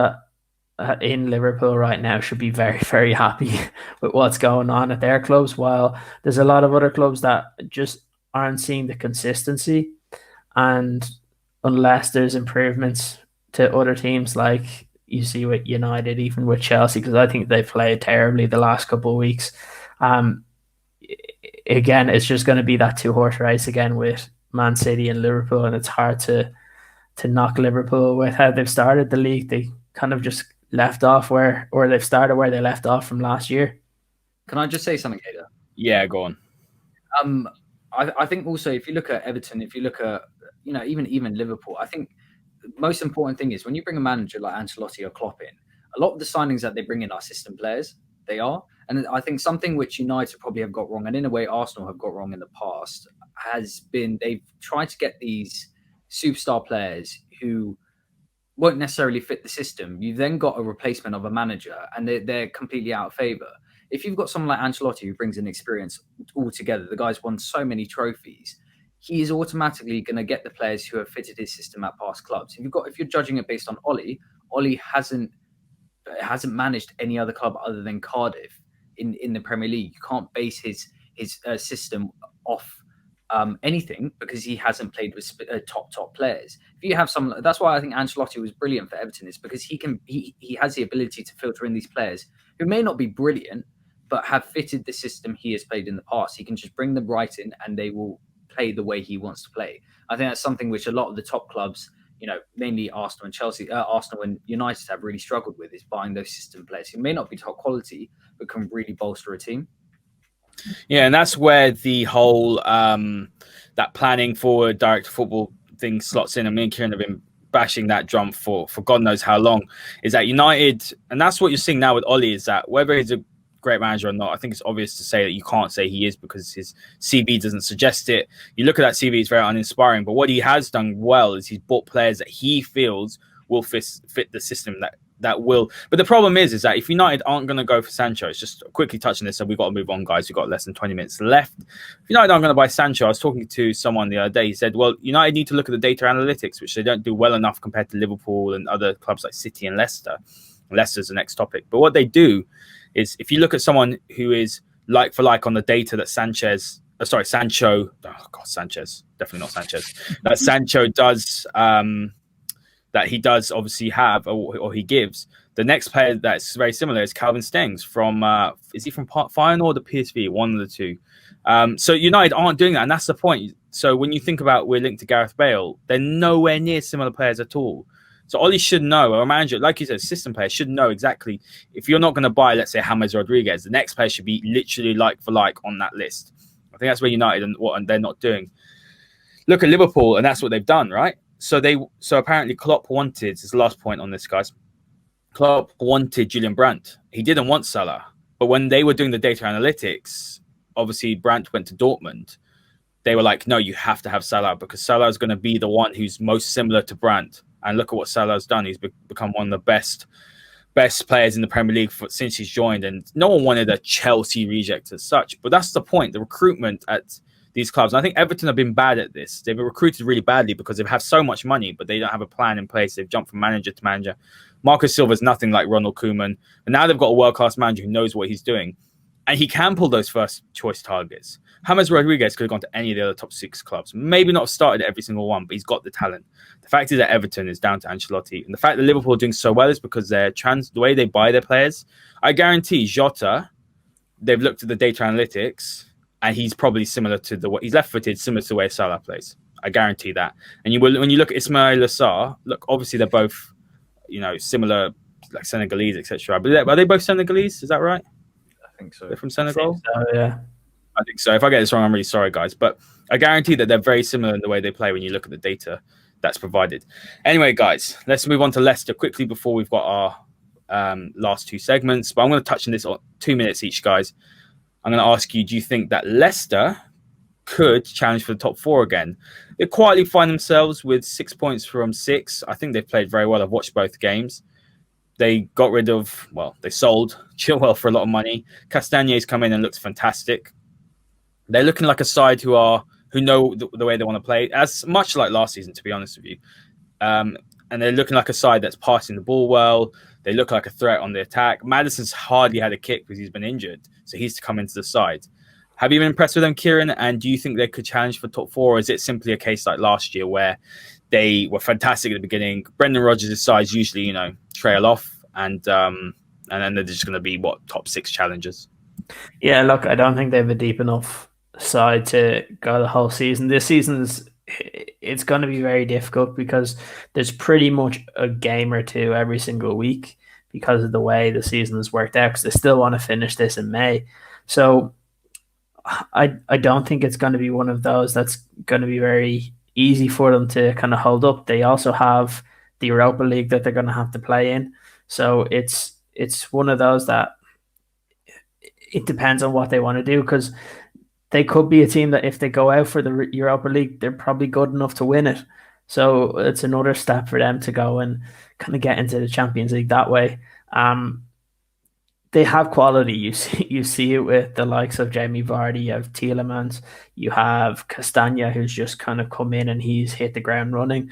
in Liverpool right now should be very, very happy with what's going on at their clubs, while there's a lot of other clubs that just aren't seeing the consistency. And unless there's improvements to other teams, like you see with United, even with Chelsea, because I think they've played terribly the last couple of weeks. Um, Again, it's just going to be that two-horse race again with Man City and Liverpool, and it's hard to knock Liverpool with how they've started the league. They kind of just left off or they've started where they left off from last year. Can I just say something, Haider? Yeah, go on. I think also if you look at Everton, if you look at even Liverpool, I think the most important thing is when you bring a manager like Ancelotti or Klopp in, a lot of the signings that they bring in are system players. They are, and I think something which United probably have got wrong, and in a way Arsenal have got wrong in the past, has been they've tried to get these superstar players who won't necessarily fit the system. You've then got a replacement of a manager, and they're completely out of favour. If you've got someone like Ancelotti who brings in experience altogether, the guy's won so many trophies, he is automatically going to get the players who have fitted his system at past clubs. If you're judging it based on Ollie hasn't managed any other club other than Cardiff in the Premier League. You can't base his system off anything because he hasn't played with top players. If you have someone, that's why I think Ancelotti was brilliant for Everton, is because he has the ability to filter in these players who may not be brilliant but have fitted the system he has played in the past. He can just bring them right in and they will play the way he wants to play. I think that's something which a lot of the top clubs, mainly Arsenal and Chelsea, Arsenal and United have really struggled with, is buying those system players who may not be top quality but can really bolster a team. Yeah, and that's where the whole that planning forward direct football thing slots in. And me and Ciaran have been bashing that drum for God knows how long. Is that United, and that's what you're seeing now with Ollie, is that whether he's a great manager or not, I think it's obvious to say that you can't say he is because his CV doesn't suggest it. You look at that CV, it's very uninspiring. But what he has done well is he's bought players that he feels will fit the system that will. But the problem is that if United aren't going to go for Sancho, it's just quickly touching this, so we've got to move on, guys. We've got less than 20 minutes left. If United aren't going to buy Sancho, I was talking to someone the other day. He said, well, United need to look at the data analytics, which they don't do well enough compared to Liverpool and other clubs like City and Leicester. Leicester's the next topic. But what they do is if you look at someone who is like for like on the data that Sanchez, definitely not Sanchez, that Sancho does, that he does obviously have or he gives. The next player that's very similar is Calvin Stengs from, is he from Feyenoord or the PSV? One of the two. So United aren't doing that, and that's the point. So when you think about we're linked to Gareth Bale, they're nowhere near similar players at all. So Ollie should know, or a manager, like you said, system player should know exactly if you're not going to buy, let's say, James Rodriguez, the next player should be literally like for like on that list. I think that's where United and they're not doing. Look at Liverpool, and that's what they've done, right? So apparently Klopp wanted, this is the last point on this, guys. Klopp wanted Julian Brandt. He didn't want Salah. But when they were doing the data analytics, obviously Brandt went to Dortmund. They were like, no, you have to have Salah because Salah is going to be the one who's most similar to Brandt. And look at what Salah's done. He's become one of the best players in the Premier League since he's joined. And no one wanted a Chelsea reject as such. But that's the point, the recruitment at these clubs. And I think Everton have been bad at this. They've been recruited really badly because they have so much money, but they don't have a plan in place. They've jumped from manager to manager. Marcus Silva's nothing like Ronald Koeman. And now they've got a world-class manager who knows what he's doing. And he can pull those first choice targets. James Rodriguez could have gone to any of the other top 6 clubs. Maybe not have started at every single one, but he's got the talent. The fact is that Everton is down to Ancelotti. And the fact that Liverpool are doing so well is because the way they buy their players. I guarantee Jota, they've looked at the data analytics, and he's probably similar to he's left-footed, similar to the way Salah plays. I guarantee that. And when you look at Ismail Assar, look, obviously they're both, similar, like Senegalese, etc. But are they both Senegalese? Is that right? I think so. They're from Senegal? Yeah. I think so. If I get this wrong, I'm really sorry, guys. But I guarantee that they're very similar in the way they play when you look at the data that's provided. Anyway, guys, let's move on to Leicester quickly before we've got our last 2 segments. But I'm going to touch on this on 2 minutes each, guys. I'm going to ask you, do you think that Leicester could challenge for the top 4 again? They quietly find themselves with 6 points from 6. I think they've played very well. I've watched both games. They got rid of, they sold Chilwell for a lot of money. Castagne's come in and looks fantastic. They're looking like a side who know the way they want to play, as much like last season, to be honest with you. And they're looking like a side that's passing the ball well. They look like a threat on the attack. Maddison's hardly had a kick because he's been injured, so he's to come into the side. Have you been impressed with them, Ciaran? And do you think they could challenge for top 4? Or is it simply a case like last year where they were fantastic at the beginning? Brendan Rodgers' sides usually, trail off, and then they're just going to be top 6 challengers. Yeah, look, I don't think they have a deep enough side to go the whole season. This season's it's going to be very difficult because there's pretty much a game or two every single week because of the way the season has worked out. Because they still want to finish this in May, so I don't think it's going to be one of those that's going to be very easy for them to kind of hold up. They also have the Europa League that they're going to have to play in, so it's one of those that it depends on what they want to do, because they could be a team that if they go out for the Europa League, they're probably good enough to win it. So it's another step for them to go and kind of get into the Champions League that way. They have quality. You see it with the likes of Jamie Vardy, you have Tielemans, you have Castagna, who's just kind of come in and he's hit the ground running.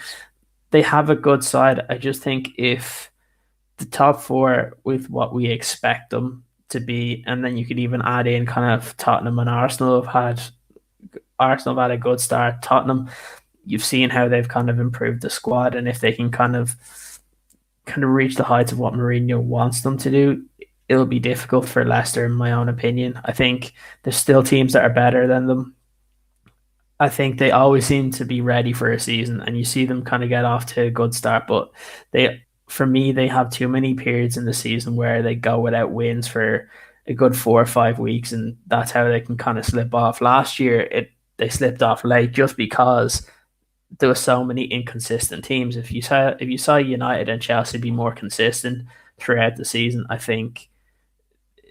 They have a good side. I just think if the top 4 with what we expect them to be, and then you could even add in kind of Tottenham and Arsenal have had a good start. Tottenham, you've seen how they've kind of improved the squad, and if they can kind of reach the heights of what Mourinho wants them to do, it'll be difficult for Leicester, in my own opinion. I think there's still teams that are better than them. I think they always seem to be ready for a season, and you see them kind of get off to a good start, but for me, they have too many periods in the season where they go without wins for a good 4 or 5 weeks, and that's how they can kind of slip off. Last year, they slipped off late just because there were so many inconsistent teams. If you saw United and Chelsea be more consistent throughout the season, I think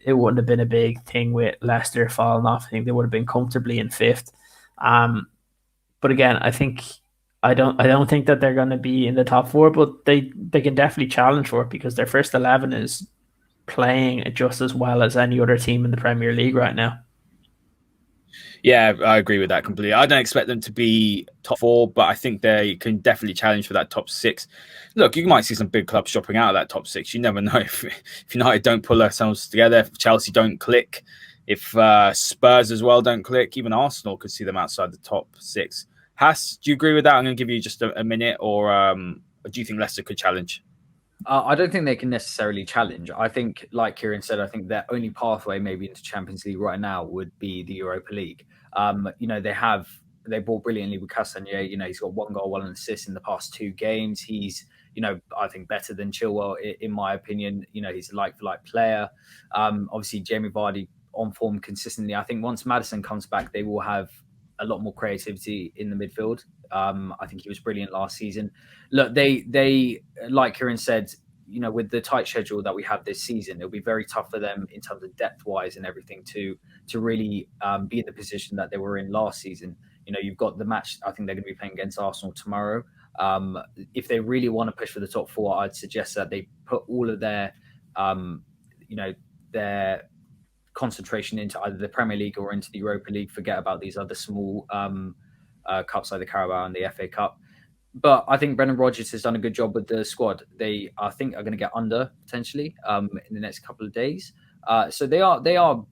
it wouldn't have been a big thing with Leicester falling off. I think they would have been comfortably in 5th. But again, I don't think that they're going to be in the top 4, but they can definitely challenge for it because their first 11 is playing just as well as any other team in the Premier League right now. Yeah, I agree with that completely. I don't expect them to be top 4, but I think they can definitely challenge for that top 6. Look, you might see some big clubs dropping out of that top 6. You never know if United don't pull themselves together, if Chelsea don't click, if Spurs as well don't click. Even Arsenal could see them outside the top 6. Hass, do you agree with that? I'm going to give you just a minute, or do you think Leicester could challenge? I don't think they can necessarily challenge. I think, like Ciaran said, I think their only pathway maybe into Champions League right now would be the Europa League. They bought brilliantly with Castagna. He's got 1 goal, 1 assist in the past 2 games. He's, I think better than Chilwell in my opinion. He's a like-for-like player. Obviously, Jamie Vardy on form consistently. I think once Maddison comes back, they will have a lot more creativity in the midfield. I think he was brilliant last season. Look, they like Ciaran said, with the tight schedule that we have this season, it'll be very tough for them in terms of depth-wise and everything to really be in the position that they were in last season. You've got the match. I think they're going to be playing against Arsenal tomorrow. If they really want to push for the top 4, I'd suggest that they put all of their concentration into either the Premier League or into the Europa League. Forget about these other small cups like the Carabao and the FA Cup. But I think Brendan Rodgers has done a good job with the squad. They, I think, are going to get under potentially in the next couple of days. So they are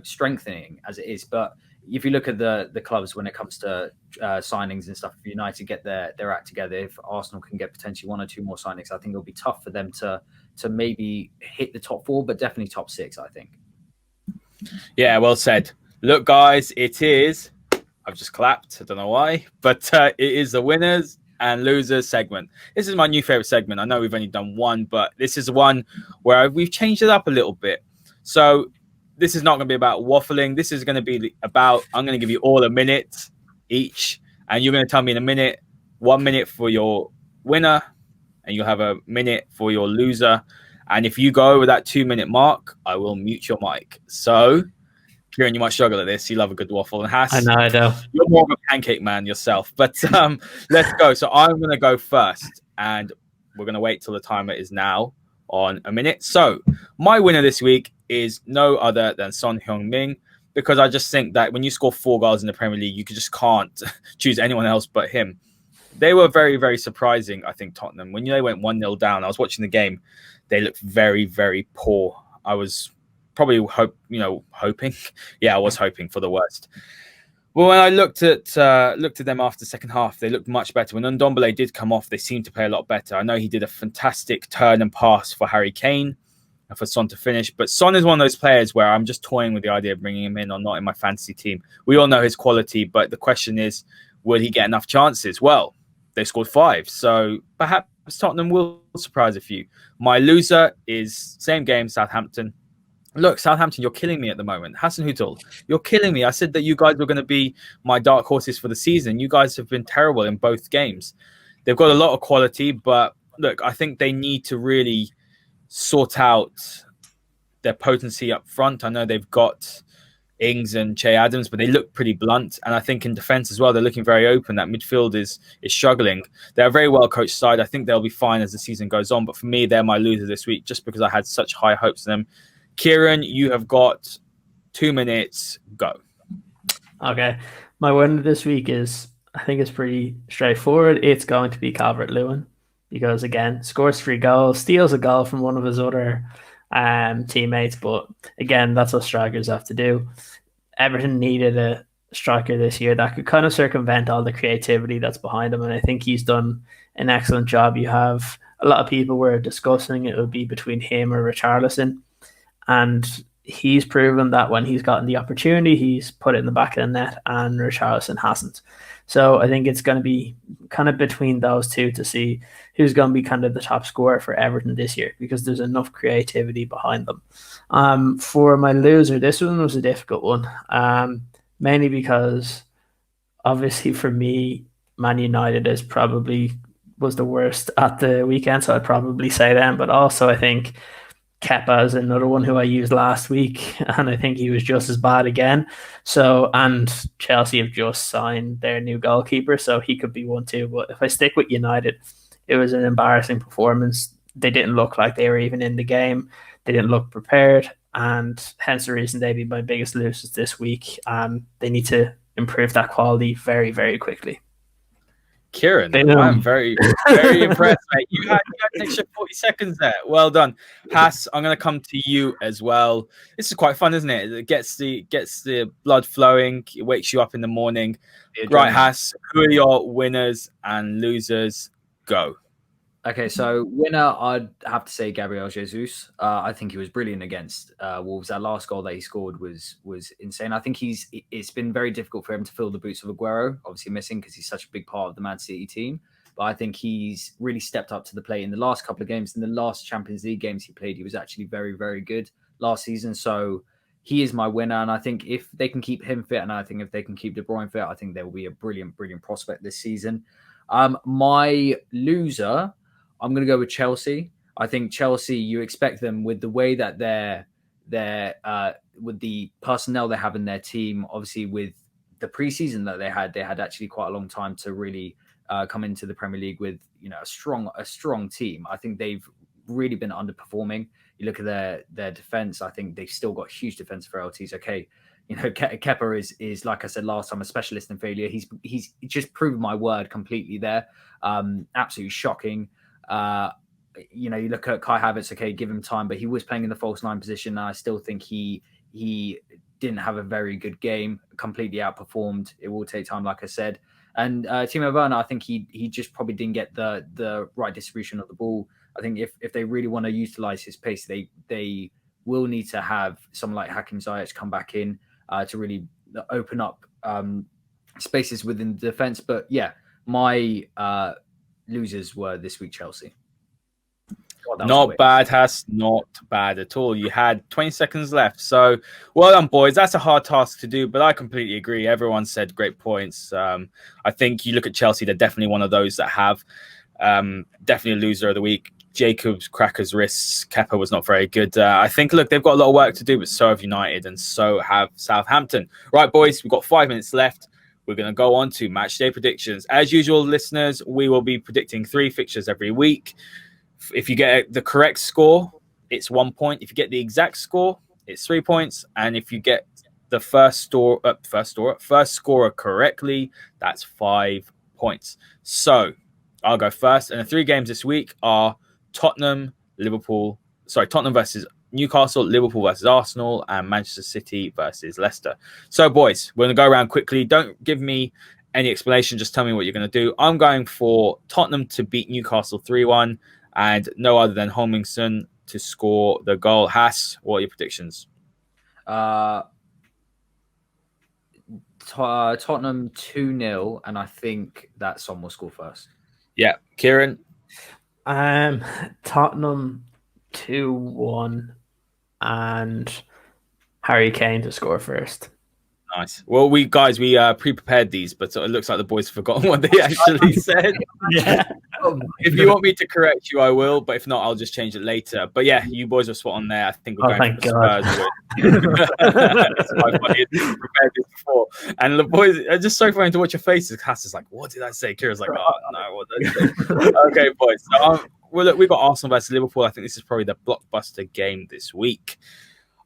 strengthening as it is. But if you look at the clubs when it comes to signings and stuff, if United get their act together, if Arsenal can get potentially 1 or 2 more signings, I think it'll be tough for them to maybe hit the top 4, but definitely top 6, I think. Yeah, well said. Look, guys, it is. I've just clapped. I don't know why, but it is the winners and losers segment. This is my new favorite segment. I know we've only done one, but this is one where we've changed it up a little bit. So this is not going to be about waffling. This is going to be about, I'm going to give you all a minute each, and you're going to tell me in a minute, 1 minute for your winner, and you'll have a minute for your loser. And if you go over that 2-minute mark, I will mute your mic. So, Ciaran, you might struggle at this. You love a good waffle. And Hass, I know. You're more of a pancake man yourself. But let's go. So I'm going to go first. And we're going to wait till the timer is now on a minute. So my winner this week is no other than Son Heung-min, because I just think that when you score 4 goals in the Premier League, you just can't choose anyone else but him. They were very, very surprising, I think, Tottenham. When they went 1-0 down, I was watching the game. They looked very, very poor. I was probably hoping. Yeah, I was hoping for the worst. Well, when I looked at them after the second half, they looked much better. When Ndombele did come off, they seemed to play a lot better. I know he did a fantastic turn and pass for Harry Kane and for Son to finish, but Son is one of those players where I'm just toying with the idea of bringing him in or not in my fantasy team. We all know his quality, but the question is, will he get enough chances? Well, they scored 5, so perhaps Tottenham will surprise a few. My loser is same game, Southampton. Look, Southampton, you're killing me at the moment. Hassan Hutel, you're killing me. I said that you guys were going to be my dark horses for the season. You guys have been terrible in both games. They've got a lot of quality, but look, I think they need to really sort out their potency up front. I know they've got Ings and Che Adams, but they look pretty blunt. And I think in defence as well, they're looking very open. That midfield is struggling. They're a very well-coached side. I think they'll be fine as the season goes on. But for me, they're my loser this week just because I had such high hopes of them. Ciaran, you have got 2 minutes. Go. Okay. My winner this week I think it's pretty straightforward. It's going to be Calvert-Lewin because, again, scores 3 goals, steals a goal from one of his other teammates. But, again, that's what strikers have to do. Everton needed a striker this year that could kind of circumvent all the creativity that's behind him. And I think he's done an excellent job. You have a lot of people were discussing it would be between him or Richarlison. And he's proven that when he's gotten the opportunity, he's put it in the back of the net, and Richarlison hasn't. So I think it's going to be kind of between those two to see who's going to be kind of the top scorer for Everton this year, because there's enough creativity behind them. For my loser, this one was a difficult one, mainly because obviously for me, Man United was the worst at the weekend, so I'd probably say them. But also I think Kepa is another one who I used last week, and I think he was just as bad again. So, and Chelsea have just signed their new goalkeeper, so he could be one too. But if I stick with United, it was an embarrassing performance. They didn't look like they were even in the game. They didn't look prepared, and hence the reason they'd be my biggest losers this week. They need to improve that quality very, very quickly. Ciaran, I'm very, very impressed, mate. You had an extra 40 seconds there. Well done. Hass, I'm going to come to you as well. This is quite fun, isn't it? It gets the blood flowing. It wakes you up in the morning. Right, Hass, who are your winners and losers? Go. Okay, so winner, I'd have to say Gabriel Jesus. I think he was brilliant against Wolves. That last goal that he scored was insane. I think it's been very difficult for him to fill the boots of Aguero, obviously missing because he's such a big part of the Man City team. But I think he's really stepped up to the plate in the last couple of games. In the last Champions League games he played, he was actually very, very good last season. So he is my winner. And I think if they can keep him fit, and I think if they can keep De Bruyne fit, I think there will be a brilliant, brilliant prospect this season. My loser, I'm going to go with Chelsea. I think Chelsea, you expect them with the way that they're with the personnel they have in their team, obviously with the preseason that they had actually quite a long time to really come into the Premier League with, a strong team. I think they've really been underperforming. You look at their defense, I think they've still got huge defensive frailties. Okay. Kepa is like I said last time, a specialist in failure. He's just proved my word completely there. Absolutely shocking. You look at Kai Havertz, okay, give him time, but he was playing in the false 9 position. And I still think he didn't have a very good game, completely outperformed. It will take time, like I said. And Timo Werner, I think he just probably didn't get the right distribution of the ball. I think if they really want to utilize his pace, they will need to have someone like Hakim Ziyech come back in to really open up spaces within the defense. But yeah, my losers were this week Chelsea. Not bad, Hass. Not bad at all. You had 20 seconds left. So well done, boys. That's a hard task to do, but I completely agree. Everyone said great points. I think you look at Chelsea, they're definitely one of those that have definitely a loser of the week. Jacobs crackers wrists. Kepa was not very good. I think, look, they've got a lot of work to do, but so have United and so have Southampton. Right, boys, we've got 5 minutes left. We're going to go on to match day predictions. As usual, listeners, we will be predicting 3 fixtures every week. If you get the correct score, it's 1 point. If you get the exact score, it's 3 points. And if you get the first scorer correctly, that's 5 points. So I'll go first. And the 3 games this week are Tottenham versus Newcastle, Liverpool versus Arsenal, and Manchester City versus Leicester. So, boys, we're going to go around quickly. Don't give me any explanation. Just tell me what you're going to do. I'm going for Tottenham to beat Newcastle 3-1 and no other than Holmingson to score the goal. Hass, what are your predictions? Tottenham 2-0, and I think that Son will score first. Yeah. Ciaran? Tottenham 2-1 and Harry Kane to score first. Nice. Well, we pre-prepared these, but it looks like the boys have forgotten what they actually said. Yeah. If you want me to correct you, I will. But if not, I'll just change it later. But yeah, you boys are spot on there. I think we're going for the Spurs. It's my funny. Prepared this before. And the boys are just so funny to watch your faces. Cass is like, what did I say? Kira's like, oh, no, what did I say? Okay, boys. So, well, look, we've got Arsenal versus Liverpool. I think this is probably the blockbuster game this week.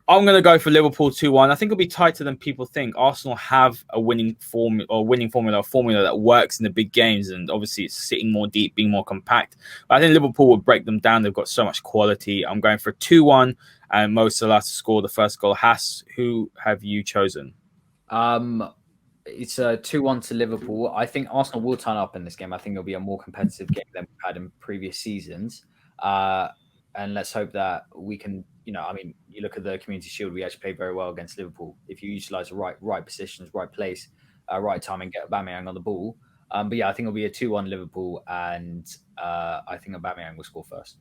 I'm going to go for Liverpool 2-1. I think it'll be tighter than people think. Arsenal have a winning formula, a formula that works in the big games, and obviously it's sitting more deep, being more compact. But I think Liverpool will break them down. They've got so much quality. I'm going for 2-1 and Mo Salah to score the first goal. Hass, who have you chosen? It's a 2-1 to Liverpool. I think Arsenal will turn up in this game. I think it'll be a more competitive game than we've had in previous seasons. And let's hope that we can, you look at the Community Shield, we actually played very well against Liverpool. If you utilise the right positions, right place, right time, and get Aubameyang on the ball. But yeah, I think it'll be a 2-1 Liverpool, and I think Aubameyang will score first.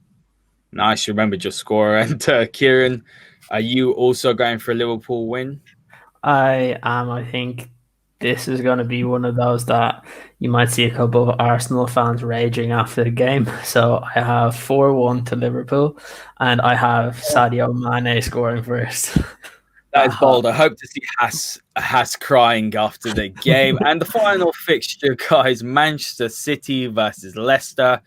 Nice. You remembered your score. And Ciaran, are you also going for a Liverpool win? I am. I think this is going to be one of those that you might see a couple of Arsenal fans raging after the game. So I have 4-1 to Liverpool, and I have Sadio Mane scoring first. That is bold. I hope to see Hass crying after the game. And the final fixture, guys, Manchester City versus Leicester.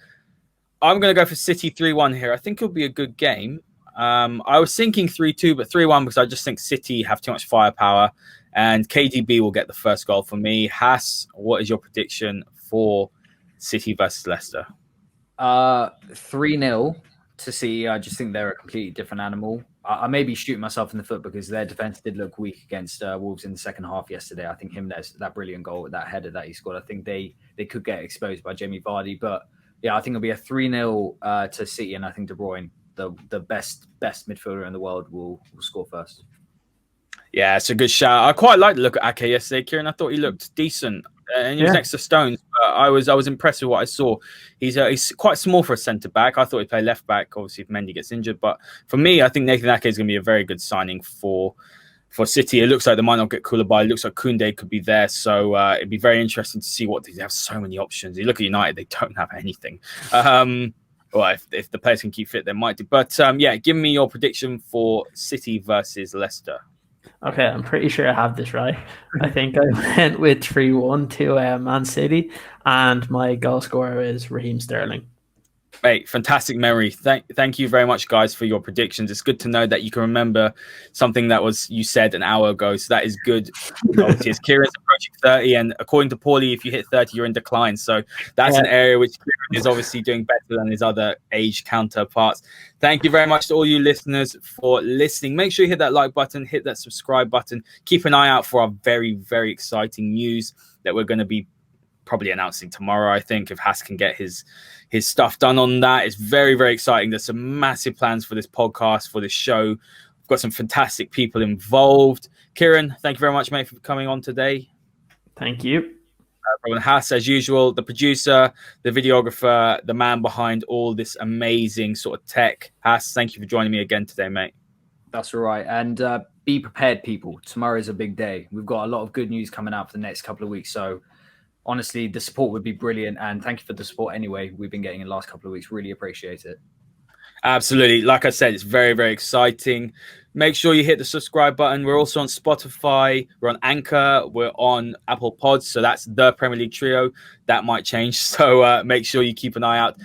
I'm going to go for City 3-1 here. I think it'll be a good game. I was thinking 3-2, but 3-1 because I just think City have too much firepower. And KDB will get the first goal for me. Hass, what is your prediction for City versus Leicester? 3-0 to City. I just think they're a completely different animal. I may be shooting myself in the foot because their defense did look weak against Wolves in the second half yesterday. I think that brilliant goal, that header that he scored, I think they could get exposed by Jamie Vardy. But yeah, I think it'll be a 3-0 to City, and I think De Bruyne, the best midfielder in the world, will score first. Yeah, it's a good shout. I quite liked the look at Ake yesterday, Ciaran. I thought he looked decent. And he was next to Stones. But I was impressed with what I saw. He's quite small for a centre-back. I thought he'd play left-back, obviously, if Mendy gets injured. But for me, I think Nathan Ake is going to be a very good signing for City. It looks like they might not get Koulibaly. It looks like Koundé could be there. So it'd be very interesting to see they have so many options. You look at United, they don't have anything. Well, if the players can keep fit, they might do. But give me your prediction for City versus Leicester. Okay, I'm pretty sure I have this right. I think I went with 3-1 to Man City, and my goal scorer is Raheem Sterling. Mate, fantastic memory. Thank you very much, guys, for your predictions. It's good to know that you can remember something that you said an hour ago. So that is good. Obviously, as Ciaran's approaching 30, and according to Paulie, if you hit 30, you're in decline. So that's an area which Ciaran is obviously doing better than his other age counterparts. Thank you very much to all you listeners for listening. Make sure you hit that like button, hit that subscribe button. Keep an eye out for our very, very exciting news that we're going to be probably announcing tomorrow, I think, if Hass can get his stuff done on that. It's very, very exciting. There's some massive plans for this podcast, for this show. We've got some fantastic people involved. Ciaran, thank you very much, mate, for coming on today. Thank you. Hass, as usual, the producer, the videographer, the man behind all this amazing sort of tech. Hass, thank you for joining me again today, mate. That's all right. And be prepared, people. Tomorrow's a big day. We've got a lot of good news coming out for the next couple of weeks. So honestly, the support would be brilliant. And thank you for the support anyway we've been getting in the last couple of weeks. Really appreciate it. Absolutely. Like I said, it's very, very exciting. Make sure you hit the subscribe button. We're also on Spotify. We're on Anchor. We're on Apple Pods. So that's the Premier League Trio. That might change. So make sure you keep an eye out.